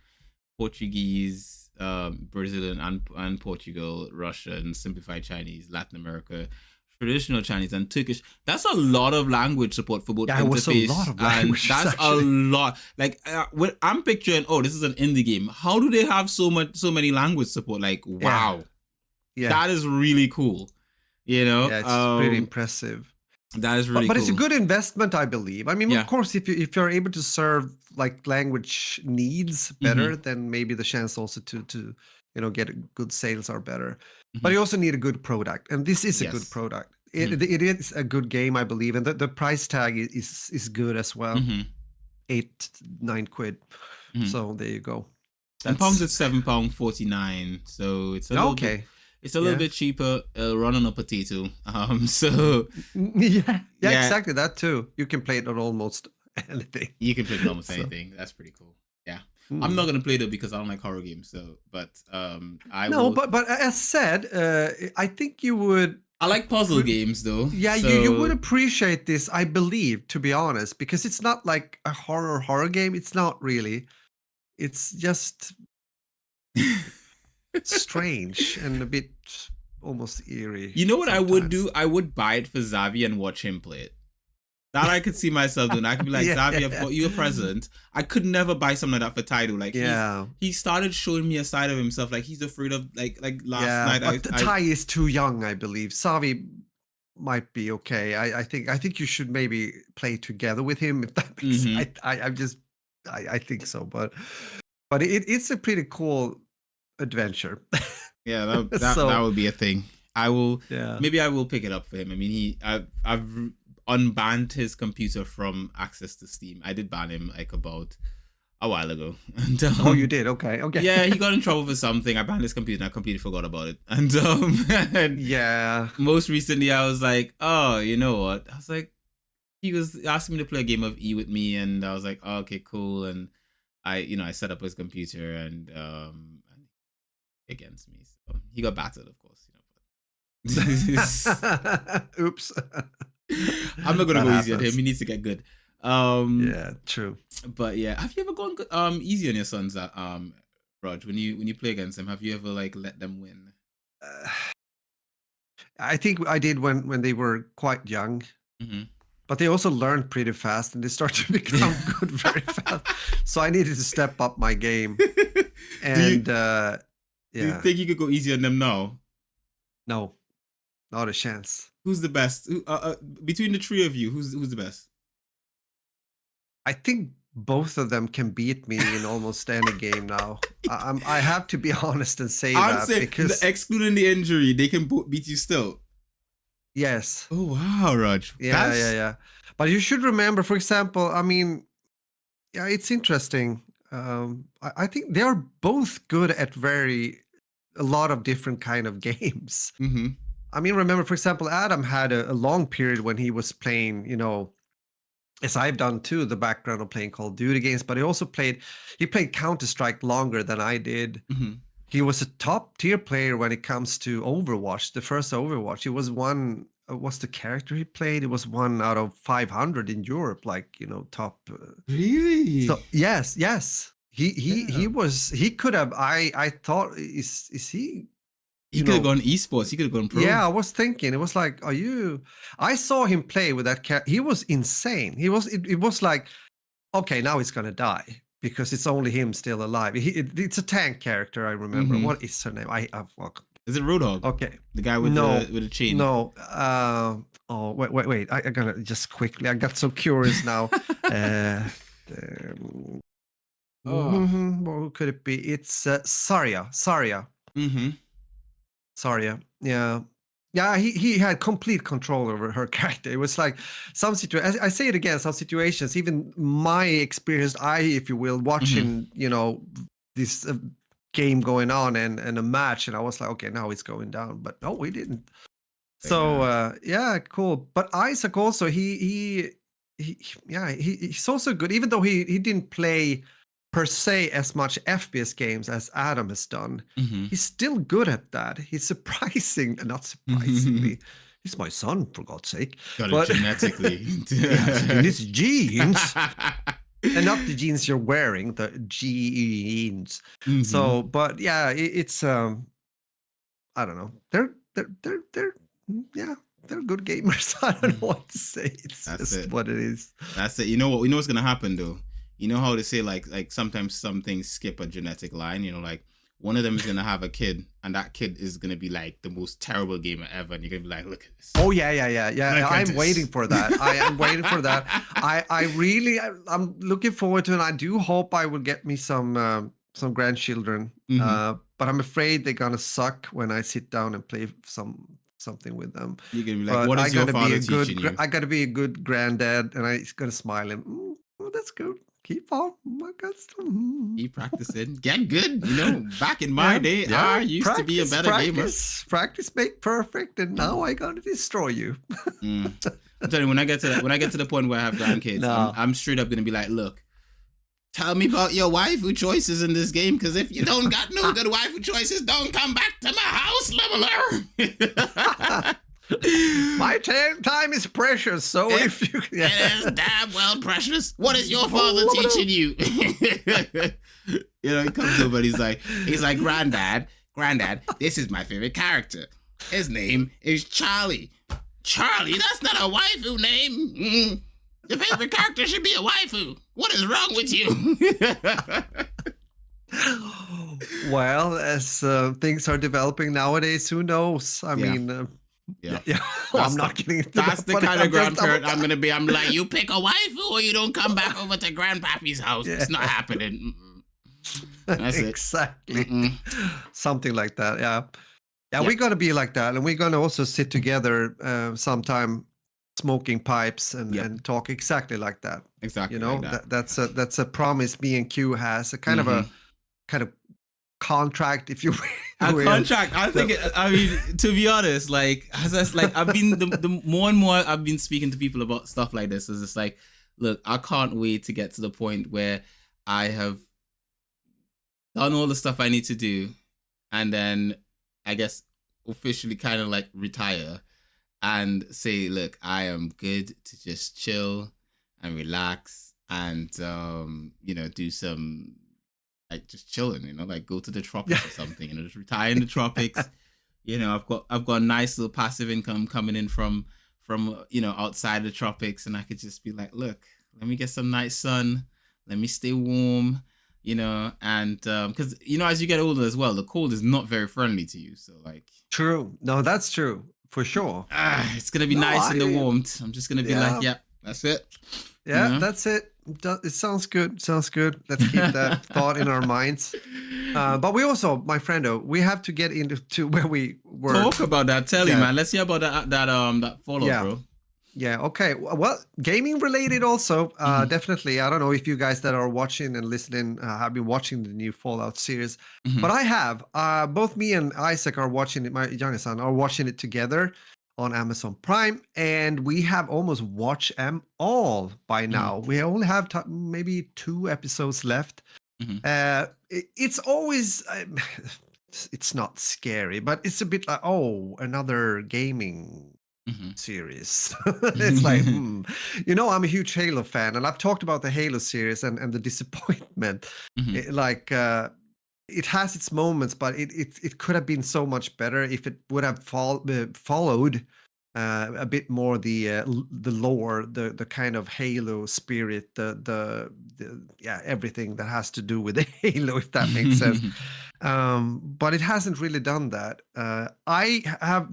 Portuguese, Brazilian and Portugal, Russian, Simplified Chinese, Latin America, Traditional Chinese, and Turkish. That's a lot of language support for both interface. It was a lot of language, and that's actually a lot. Like I'm picturing, this is an indie game. How do they have so many language support? Like, wow, that is really cool. Yeah, it's pretty impressive. That is really cool. But it's a good investment, I believe. I mean, of course, if you're able to serve like language needs better, then maybe the chance also to get good sales are better. But you also need a good product, and this is a good product. It is a good game, I believe, and the price tag is good as well. 8-9 quid. So there you go. And pounds at £7.49, so it's a little bit. It's a little bit cheaper. Run on a potato. So yeah, exactly that too. You can play it on almost anything. You can play it on almost anything. That's pretty cool. Yeah. I'm not gonna play it because I don't like horror games. So, but but as said, I think you would. I like puzzle games though. Yeah, so... you would appreciate this, I believe, to be honest, because it's not like a horror game. It's not really. It's just strange and a bit almost eerie. You know what sometimes. I would do? I would buy it for Xavi and watch him play it. That I could see myself doing. I could be like, Xavi, I've got you a present. I could never buy something like that for Tidal. Like, he started showing me a side of himself. Like, he's afraid of, like last night. But Ty is too young, I believe. Xavi might be okay. I think you should maybe play together with him. If that makes sense. I think so. But it's a pretty cool adventure. Yeah, that would be a thing. I will. Yeah. Maybe I will pick it up for him. I mean, I've unbanned his computer from access to Steam. I did ban him like about a while ago. And, you did? Okay. Yeah, he got in trouble for something. I banned his computer and I completely forgot about it. And yeah. Most recently I was like, oh, you know what? I was like, he was asking me to play a game of E with me, and I was like, oh, okay, cool. And I set up his computer and against me. So he got battered, of course. Oops. I'm not gonna go easy on him. He needs to get good. Yeah, true. But yeah, have you ever gone easy on your sons, Raj? When you play against them, have you ever like let them win? I think I did when they were quite young. But they also learned pretty fast, and they started to become good very fast. So I needed to step up my game. And Do you Yeah. think you could go easy on them now? No, not a chance. Who's the best? Between the three of you, who's the best? I think both of them can beat me in almost any game now. I have to be honest and say I'm that, saying, because excluding the injury, they can beat you still. yes. Oh wow, Raj. Yeah. But you should remember, for example, I mean, yeah, it's interesting. I think they are both good at a lot of different kind of games. Mm-hmm. I mean, remember, for example, Adam had a long period when he was playing, as I've done too, the background of playing Call of Duty games, but he played Counter-Strike longer than I did. Mm-hmm. He was a top tier player when it comes to Overwatch, the first Overwatch. He was what's the character he played? It was 1 out of 500 in Europe, like, top. Really? So yes. He was, he could have, I thought, is he? He could have gone esports. He could have gone pro. Yeah, I was thinking. It was like, I saw him play with that cat. He was insane. It was like, okay, now he's gonna die because it's only him still alive. It's a tank character, I remember. Mhm. What is her name? Is it Roadhog? Okay. The guy with the chain. No. Oh, wait. I gotta just quickly. I got so curious now. What could it be? It's Saria. Mm-hmm. Saria. Yeah, he had complete control over her character. It was like some situation. I say it again, some situations, even my experienced eye, if you will, watching, this game going on and a match, and I was like, okay, now it's going down, but no, we didn't. So yeah, cool. But Isaac also, he's also good, even though he didn't play per se as much FPS games as Adam has done. Mm-hmm. He's still good at that. He's not surprisingly. He's my son, for God's sake. Got it genetically. Yes, in his genes. And not the jeans you're wearing, the jeans. Mm-hmm. So, but yeah, it's I don't know. They're good gamers. I don't know what to say. That's just what it is. That's it. You know what's gonna happen though? You know how they say like sometimes some things skip a genetic line, like one of them is gonna have a kid and that kid is gonna be like the most terrible gamer ever, and you're gonna be like, look at this. Oh yeah. I'm waiting for that. I am waiting for that. I'm looking forward to it, and I do hope I will get me some grandchildren. Mm-hmm. But I'm afraid they're gonna suck when I sit down and play something with them. You're gonna be like, what is your father teaching you? I gotta be a good granddad, and I'm gonna smile and that's good. Keep on. My God. Keep practicing. Get good. Back in my day, I used to be a better gamer. Practice make perfect, and now I gotta destroy you. I'm telling you, when I get to the point where I have grandkids, I'm straight up gonna be like, look, tell me about your waifu choices in this game, because if you don't got no good waifu choices, don't come back to my house, leveler. My time is precious, so if you... It is damn well precious. What is your father teaching you? He comes over and he's like, Granddad, this is my favorite character. His name is Charlie. Charlie, that's not a waifu name. Your favorite character should be a waifu. What is wrong with you? Well, as things are developing nowadays, who knows? I mean... Yeah. I'm not getting into that's the kind of grandparent I'm gonna be. I'm like, you pick a waifu or you don't come back over to grandpappy's house. It's not happening. That's exactly. Something like that. Yeah, we're gonna be like that, and we're gonna also sit together sometime, smoking pipes and talk exactly like that. Exactly. Like that. That's a promise me and Q has, a kind of contract, if you will. A contract. I think. To be honest, I've been the more and more I've been speaking to people about stuff like this. Is it's like, look, I can't wait to get to the point where I have done all the stuff I need to do, and then I guess officially kind of like retire and say, look, I am good to just chill and relax and do some. Like just chilling, like go to the tropics or something, just retire in the tropics. I've got a nice little passive income coming in from outside the tropics, and I could just be like, look, let me get some nice sun, let me stay warm, you know, and because you know, as you get older as well, the cold is not very friendly to you. So like, True. No, that's true for sure. it's gonna be No, nice in the warmth. I'm just gonna be like, yeah, yeah, that's it. You yeah, know. that's it. It sounds good. Sounds good. Let's keep that thought in our minds. But we also, my friendo, we have to get into where we were. Talk about that, Telly, Yeah, man. Let's hear about that Fallout, yeah. bro. Yeah, okay. Well, gaming related also, Hmm. definitely. I don't know if you guys that are watching and listening have been watching the new Fallout series, Hmm. but I have. Both me and Isaac are watching it, my youngest son, are watching it together on Amazon Prime, and we have almost watched them all by Hmm. now. We only have maybe 2 episodes left. Hmm. It's always, it's not scary, but it's a bit like, oh, another gaming series. It's like, Hmm. I'm a huge Halo fan, and I've talked about the Halo series and the disappointment. Hmm. It has its moments, but it could have been so much better if it would have followed a bit more the lore, the kind of Halo spirit, the yeah, everything that has to do with the Halo, if that makes sense. But it hasn't really done that.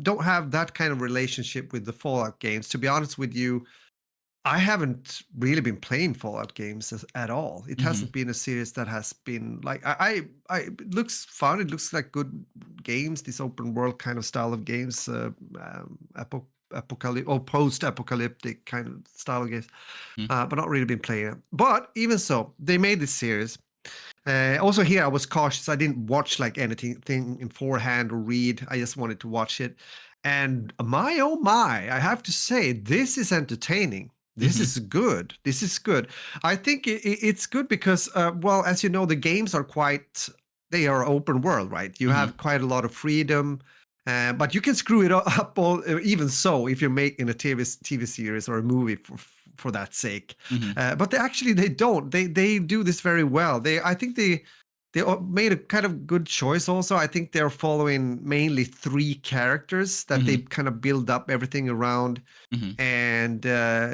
Don't have that kind of relationship with the Fallout games. To be honest with you, I haven't really been playing Fallout games at all. It Hmm. hasn't been a series that has been like it looks fun. It looks like good games. This open world kind of style of games, apocalyptic or post-apocalyptic kind of style of games. But not really been playing it. But even so, they made this series. Also here I was cautious. I didn't watch like anything in forehand or read. I just wanted to watch it. And my oh my, I have to say, this is entertaining. This Hmm. is good. This is good. I think it's good because, well, as you know, the games are they are open world, right? You Hmm. have quite a lot of freedom, but you can screw it up even so if you're making a TV series or a movie for that sake. Hmm. But they don't. They do this very well. I think they made a kind of good choice also. I think they're following mainly 3 characters that they Hmm. kind of build up everything around, Hmm. and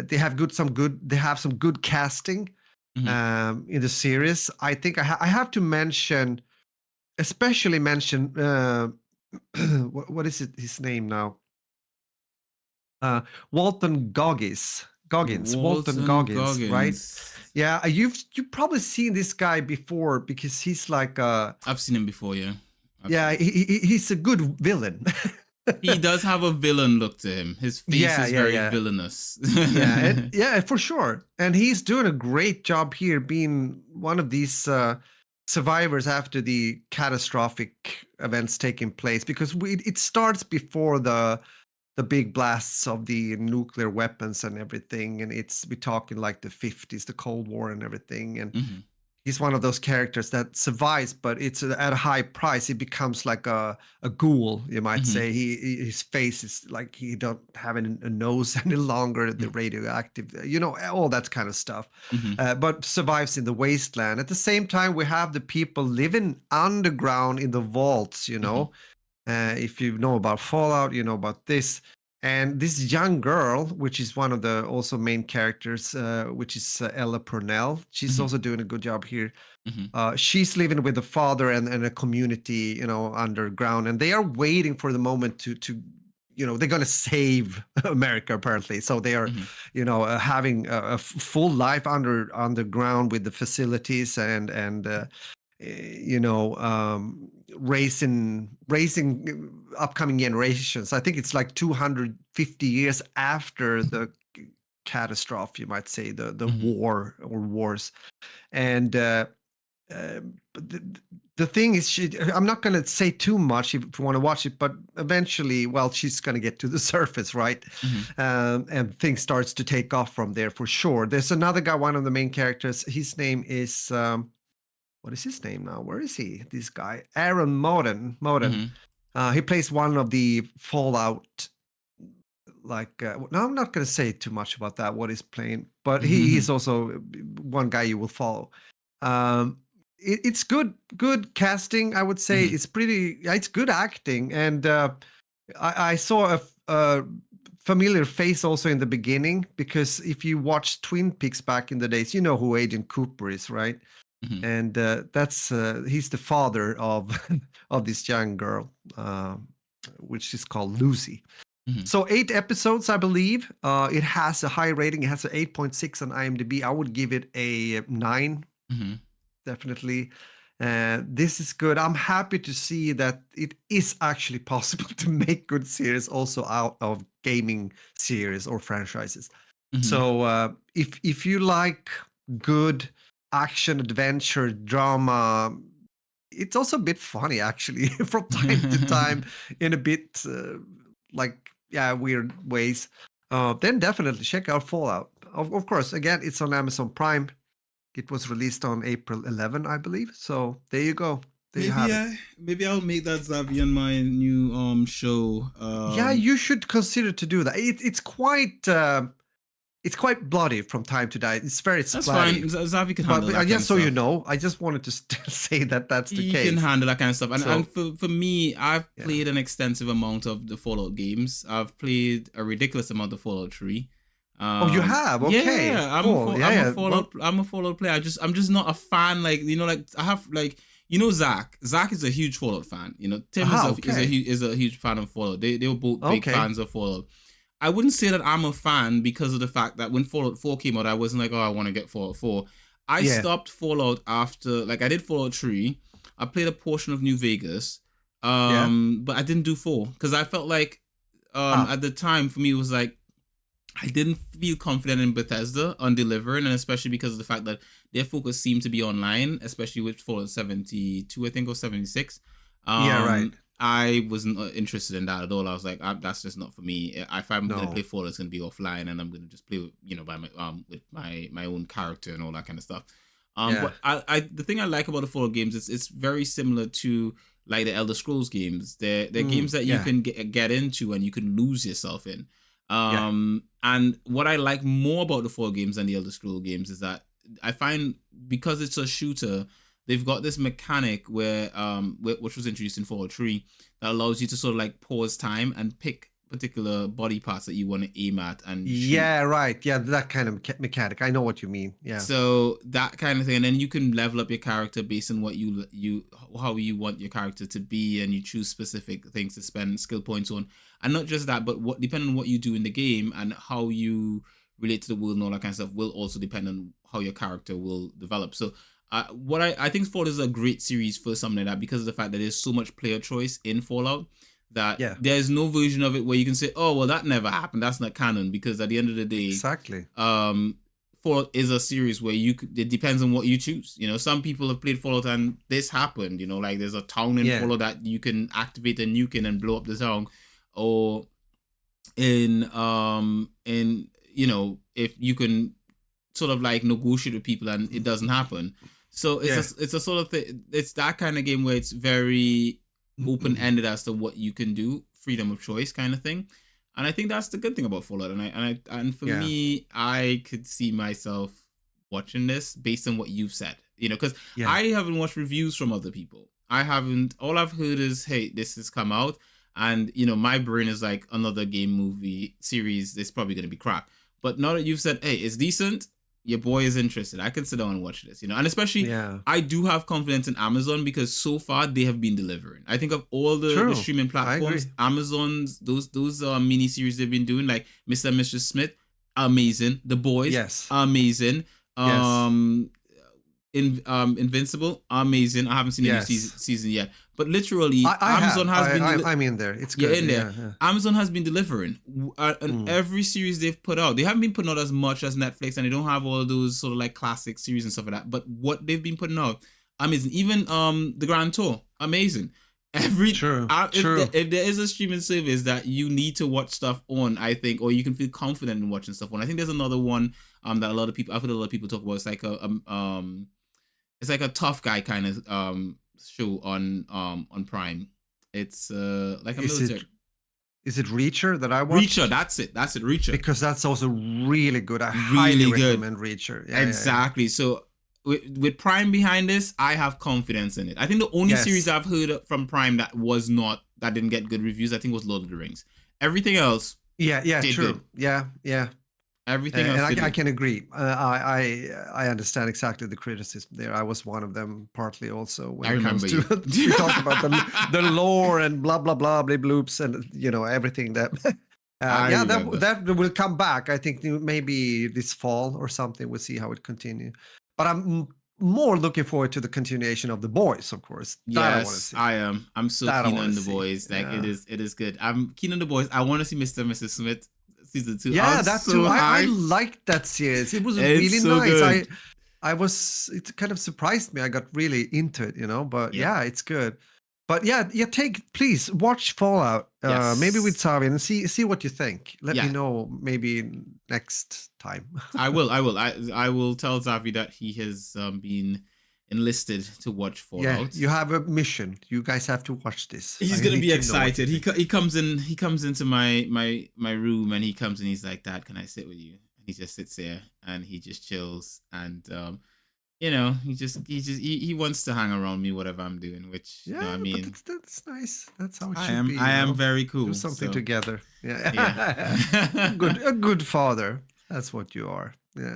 they have some good casting Hmm. in the series. I think I have to especially mention what is his name now? Uh, Walton Walton Walton Goggins, right? Goggins. Yeah, you've probably seen this guy before because he's like I've seen him before, yeah. I've seen yeah, him. he's a good villain. He does have a villain look to him. His face Yeah, is yeah, very yeah. villainous. Yeah, and yeah, for sure. And he's doing a great job here being one of these survivors after the catastrophic events taking place because it starts before the big blasts of the nuclear weapons and everything, and we're talking like the 50s, the Cold War and everything. And Hmm. he's one of those characters that survives, but it's at a high price. He becomes like a ghoul, you might Hmm. say. His face is like he don't have a nose any longer. The radioactive, all that kind of stuff. Hmm. But survives in the wasteland. At the same time, we have the people living underground in the vaults. Hmm. If you know about Fallout, you know about this. And this young girl, which is one of the also main characters, which is Ella Purnell, she's Hmm. also doing a good job here. Hmm. She's living with the father and a community, underground, and they are waiting for the moment to they're going to save America apparently. So they are, Hmm. having a full life underground with the facilities raising upcoming generations. I think it's like 250 years after the catastrophe, you might say, the Hmm. war or wars. And but the thing is, I'm not going to say too much if you want to watch it, but eventually, well, she's going to get to the surface, right? Hmm. And things starts to take off from there for sure. There's another guy, one of the main characters. His name is what is his name now? Where is he? This guy, Aaron Moden. Hmm. He plays one of the Fallout. Like, no, I'm not going to say too much about that. What he's playing, but Hmm. he's also one guy you will follow. Um, it's good casting. I would say Hmm. it's good acting, and I saw a familiar face also in the beginning because if you watch Twin Peaks back in the days, you know who Agent Cooper is, right? Mm-hmm. and that's he's the father of of this young girl, which is called Lucy. Mm-hmm. So 8 episodes, I believe. It has a high rating. It has an 8.6 on IMDb. I would give it a 9, Mm-hmm. definitely. This is good. I'm happy to see that it is actually possible to make good series also out of gaming series or franchises. Mm-hmm. So if you like good action, adventure, drama, it's also a bit funny actually from time to time in a bit weird ways. Then definitely check out Fallout. Of course, again, it's on Amazon Prime. It was released on April 11, I believe. So there you go. There you have it. Maybe I'll make that Xavi on my new show. Yeah, you should consider to do that. It's quite bloody from time to time. It's very That's fine. splatty. Xavi can handle that kind of Just so stuff. you know, I just wanted to say that that's the You case. can handle that kind of stuff. And, So- and for me, I've played an extensive amount of the Fallout games. I've played a ridiculous amount of Fallout 3. Oh, you have? Okay. Yeah, Cool. I'm a Fallout player. I'm just not a fan. Like, you know, like I have like, you know, Zach is a huge Fallout fan. You know, Tim is a huge fan of Fallout. They were both big fans of Fallout. I wouldn't say that I'm a fan because of the fact that when Fallout 4 came out, I wasn't like, oh, I want to get Fallout 4. I stopped Fallout after, like, I did Fallout 3. I played a portion of New Vegas, but I didn't do 4 because I felt like at the time for me it was like I didn't feel confident in Bethesda on delivering, and especially because of the fact that their focus seemed to be online, especially with Fallout 72, I think, or 76. Right. I wasn't interested in that at all. I was like, that's just not for me. If I'm going to play Fallout, it's going to be offline, and I'm going to just play, you know, by my with my own character and all that kind of stuff. But the thing I like about the Fallout games is it's very similar to like the Elder Scrolls games. They're games that you can get into and you can lose yourself in. And what I like more about the Fallout games than the Elder Scrolls games is that I find because it's a shooter, they've got this mechanic where which was introduced in Fallout 3 that allows you to sort of like pause time and pick particular body parts that you want to aim at and shoot. Yeah, right. Yeah, that kind of mechanic. I know what you mean. Yeah. So that kind of thing, and then you can level up your character based on what how you want your character to be, and you choose specific things to spend skill points on. And not just that, but what depending on what you do in the game and how you relate to the world and all that kind of stuff will also depend on how your character will develop. So what I think Fallout is a great series for something like that because of the fact that there's so much player choice in Fallout that there's no version of it where you can say, oh, well, that never happened. That's not canon, because at the end of the day, exactly. Fallout is a series where it depends on what you choose. You know, some people have played Fallout and this happened, you know, like there's a town in Fallout that you can activate a nuke in and blow up the town, or in you know, if you can sort of like negotiate with people and it doesn't happen. So it's a sort of thing. It's that kind of game where it's very open-ended as to what you can do, freedom of choice kind of thing. And I think that's the good thing about Fallout. And for me, I could see myself watching this based on what you've said, you know, because I haven't watched reviews from other people. All I've heard is, hey, this has come out, and you know, my brain is like, another game movie series, it's probably going to be crap. But now that you've said, hey, it's decent, your boy is interested, I can sit down and watch this, you know. And especially I do have confidence in Amazon because so far they have been delivering. I think of all the streaming platforms, Amazon's those mini series they've been doing, like Mr. and Mrs. Smith, amazing. The Boys, amazing. Invincible, amazing. I haven't seen the new season yet, but literally Amazon has been. I'm in there. It's good. In there. Yeah. Amazon has been delivering on every series they've put out. They haven't been putting out as much as Netflix, and they don't have all those sort of like classic series and stuff like that. But what they've been putting out, amazing. Even the Grand Tour, amazing. If there is a streaming service that you need to watch stuff on, I think, or you can feel confident in watching stuff on, I think there's another one that a lot of people, I've heard a lot of people talk about. It's like a tough guy kind of show on Prime. It's like a military. Is it Reacher that I watched? Reacher, that's it, Reacher. Because that's also really good. I highly recommend Reacher. Exactly. So with Prime behind this, I have confidence in it. I think the only series I've heard from Prime that didn't get good reviews, I think, was Lord of the Rings. Everything else, true. good. Yeah. Everything else and to I do. can agree. I understand exactly the criticism there. I was one of them partly also when I it comes remember to you. we talked about the lore and blah blah blah blah bloops and everything that. I Yeah, remember. that will come back. I think maybe this fall or something. We'll see how it continues. But I'm more looking forward to the continuation of The Boys, of course. That I want to Yes, see. I am. I'm so That I keen want on to the see. boys. Like Yeah. it is good. I'm keen on the boys. I want to see Mr. and Mrs. Smith season 2. Yeah, I'm that so too. I hyped. liked that series. It was It's really so nice. good. It kind of surprised me. I got really into it, but Yep. yeah, it's good. But yeah, please watch Fallout. Maybe with Yes. Savi and see what you think. Let me Yeah. know maybe next time. I will. I will tell Zavi that he has been enlisted to watch Yeah, Fallout. you have a mission. You guys have to watch this. He's I gonna need be to know what you excited. think. He comes in. He comes into my room and he comes and he's like, "Dad, can I sit with you?" And he just sits there and he just chills and he wants to hang around me whatever I'm doing, which Yeah, I but mean, that's nice. That's how it I should am be. I am very cool. Do something So together. Yeah. yeah. A good father. That's what you are. Yeah.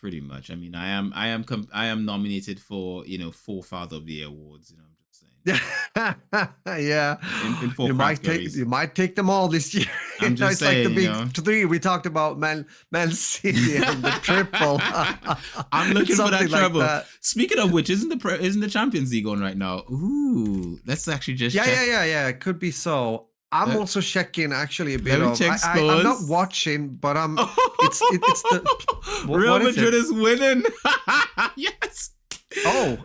Pretty much. I mean, I am nominated for 4 Father of the Year awards. I'm just saying. Yeah. In 4 categories. You might take them all this year. I'm just It's like the saying, big 3 we talked about, Man City and the triple. I'm looking for that Something like treble. that. Speaking of which, isn't the Champions League on right now? Ooh, let's actually just check. Yeah. It could be so. I'm also checking actually a bit Let me of. check I'm not scores. watching, but I'm. It's the Real what is Madrid it? is winning. Yes.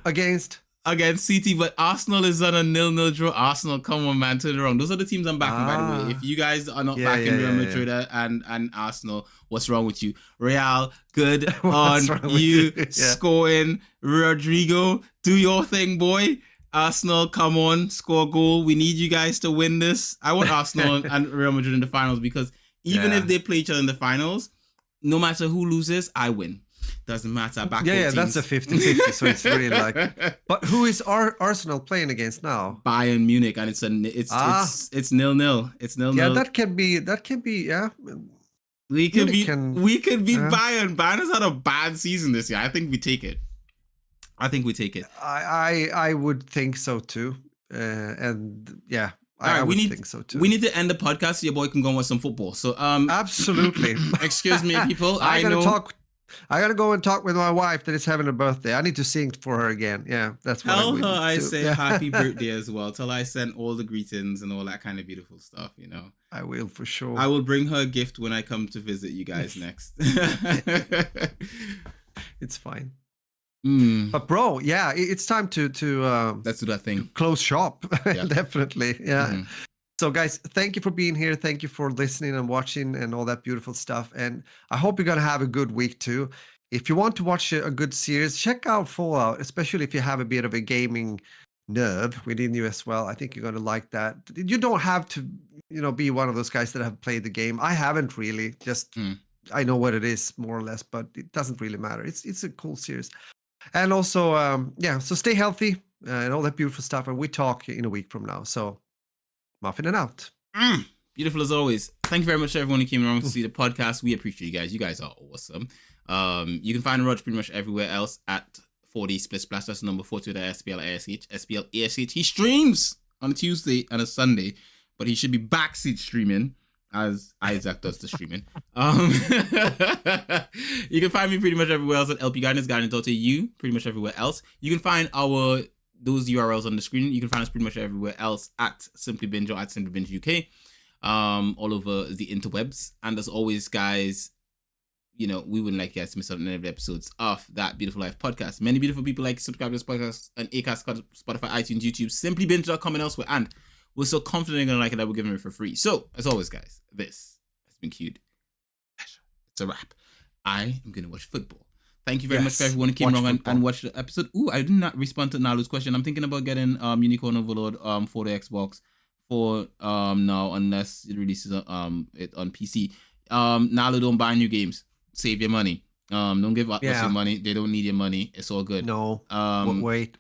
Against CT, but Arsenal is on a 0-0 draw. Arsenal, come on, man, turn it around. Those are the teams I'm backing, by the way. If you guys are not backing Real Madrid and Arsenal, what's wrong with you? Real, good on you. Scoring. Rodrigo, do your thing, boy. Arsenal, come on, score a goal. We need you guys to win this. I want Arsenal and Real Madrid in the finals because even if they play each other in the finals, no matter who loses, I win. Doesn't matter. That's a 50-50, so it's really like. But who is Arsenal playing against now? Bayern Munich, and it's 0-0. It's 0-0. Yeah, that can be. Yeah. We could beat Bayern. Bayern has had a bad season this year. I think we take it. I would think so too. And yeah. I would think so too. We need to end the podcast so your boy can go and watch some football. So absolutely. Excuse me, people. I gotta go and talk with my wife that is having a birthday. I need to sing for her again. Yeah, that's what Tell her I say happy birthday as well. Tell her I sent all the greetings and all that kind of beautiful stuff, I will for sure. I will bring her a gift when I come to visit you guys next. It's fine. But bro, yeah, it's time to let's do that thing. Close shop. Yeah. Definitely. Yeah. So guys, thank you for being here. Thank you for listening and watching and all that beautiful stuff. And I hope you're gonna have a good week too. If you want to watch a good series, check out Fallout, especially if you have a bit of a gaming nerve within you as well. I think you're gonna like that. You don't have to, be one of those guys that have played the game. I haven't really. Just I know what it is more or less, but it doesn't really matter. It's a cool series. And also, so stay healthy and all that beautiful stuff. And we talk in a week from now. So, muffin and out. Beautiful as always. Thank you very much to everyone who came along to see the podcast. We appreciate you guys. You guys are awesome. You can find Rog pretty much everywhere else at 4D Split Splash. That's the number 4 Twitter, SPL ASH. He streams on a Tuesday and a Sunday, but he should be backseat streaming as Isaac does the streaming. You can find me pretty much everywhere else at lpguidance.eu, pretty much everywhere else. You can find those URLs on the screen. You can find us pretty much everywhere else at Simply Binge or at Simply Binge UK, all over the interwebs. And as always, guys, we wouldn't like you guys to miss out on any of the episodes of That Beautiful Life podcast. Many beautiful people like to subscribe to this podcast on Acast, Spotify, iTunes, YouTube, simplybinge.com, and elsewhere. And we're so confident you're going to like it that we're giving it for free. So, as always, guys, this has been Cued. It's a wrap. I am going to watch football. Thank you very much for everyone who came along and watched the episode. Ooh, I did not respond to Nalu's question. I'm thinking about getting Unicorn Overload for the Xbox for now, unless it releases it on PC. Nalu, don't buy new games. Save your money. Don't give us Yeah. your money. They don't need your money. It's all good. No. Wait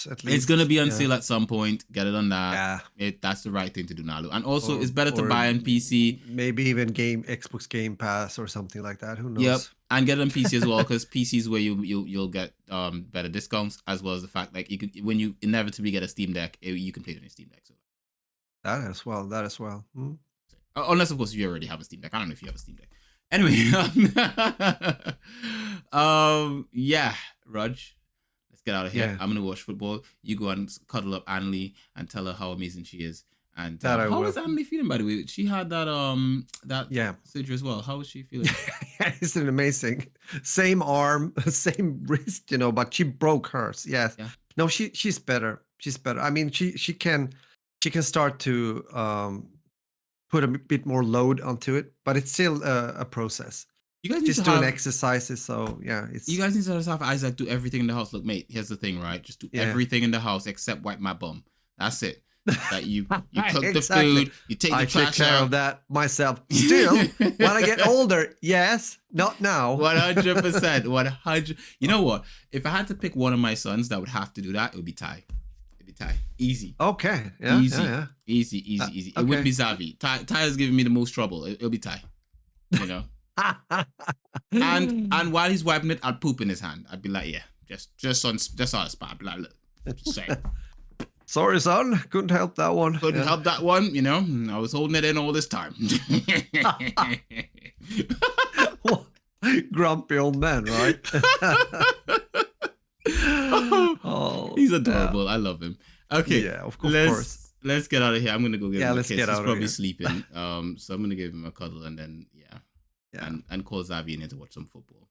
at least. It's gonna be on sale at some point. Get it on that. Yeah. That's the right thing to do now. And also, it's better to buy on PC. Maybe even Xbox Game Pass or something like that. Who knows? Yep, and get it on PC as well, because PC is where you'll get better discounts, as well as the fact like you could, when you inevitably get a Steam Deck, you can play it on your Steam Deck. So that as well. Unless of course you already have a Steam Deck. I don't know if you have a Steam Deck. Anyway, yeah, Raj, let's get out of here. Yeah. I'm gonna watch football. You go and cuddle up Annalie and tell her how amazing she is. And how is Annalie feeling, by the way? She had that surgery as well. How is she feeling? Isn't it amazing? Same arm, same wrist, but she broke hers. Yes. Yeah. No, she's better. She's better. I mean, she can start to put a bit more load onto it, but it's still a process. You guys need just to doing exercises, so yeah. You guys need to have Isaac do everything in the house. Look, mate, here's the thing, right? Just do everything in the house except wipe my bum. That's it. That you cook the food, you take the trash out. I take care of that myself. Still, when I get older, yes, not now. 100%. 100. You know what? If I had to pick one of my sons that would have to do that, it would be Ty. It'd be Ty. Easy. Okay. Yeah. Easy. Yeah. Easy. It wouldn't be Zavi. Ty is giving me the most trouble. It'll be Ty. And while he's wiping it, I'd poop in his hand. I'd be like, yeah, just on the spot. I'd be like, look, just say. Sorry, son. Couldn't help that one. Couldn't help that one. I was holding it in all this time. Grumpy old man, right? He's adorable. Yeah. I love him. Okay. Yeah, of course. Let's get out of here. I'm gonna go give him a kiss. He's probably sleeping. So I'm gonna give him a cuddle and then and call Xavi in to watch some football.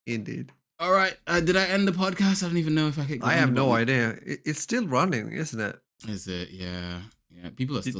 Indeed. All right. Did I end the podcast? I don't even know if I could. I have no idea. It's still running, isn't it? Is it? Yeah. People are still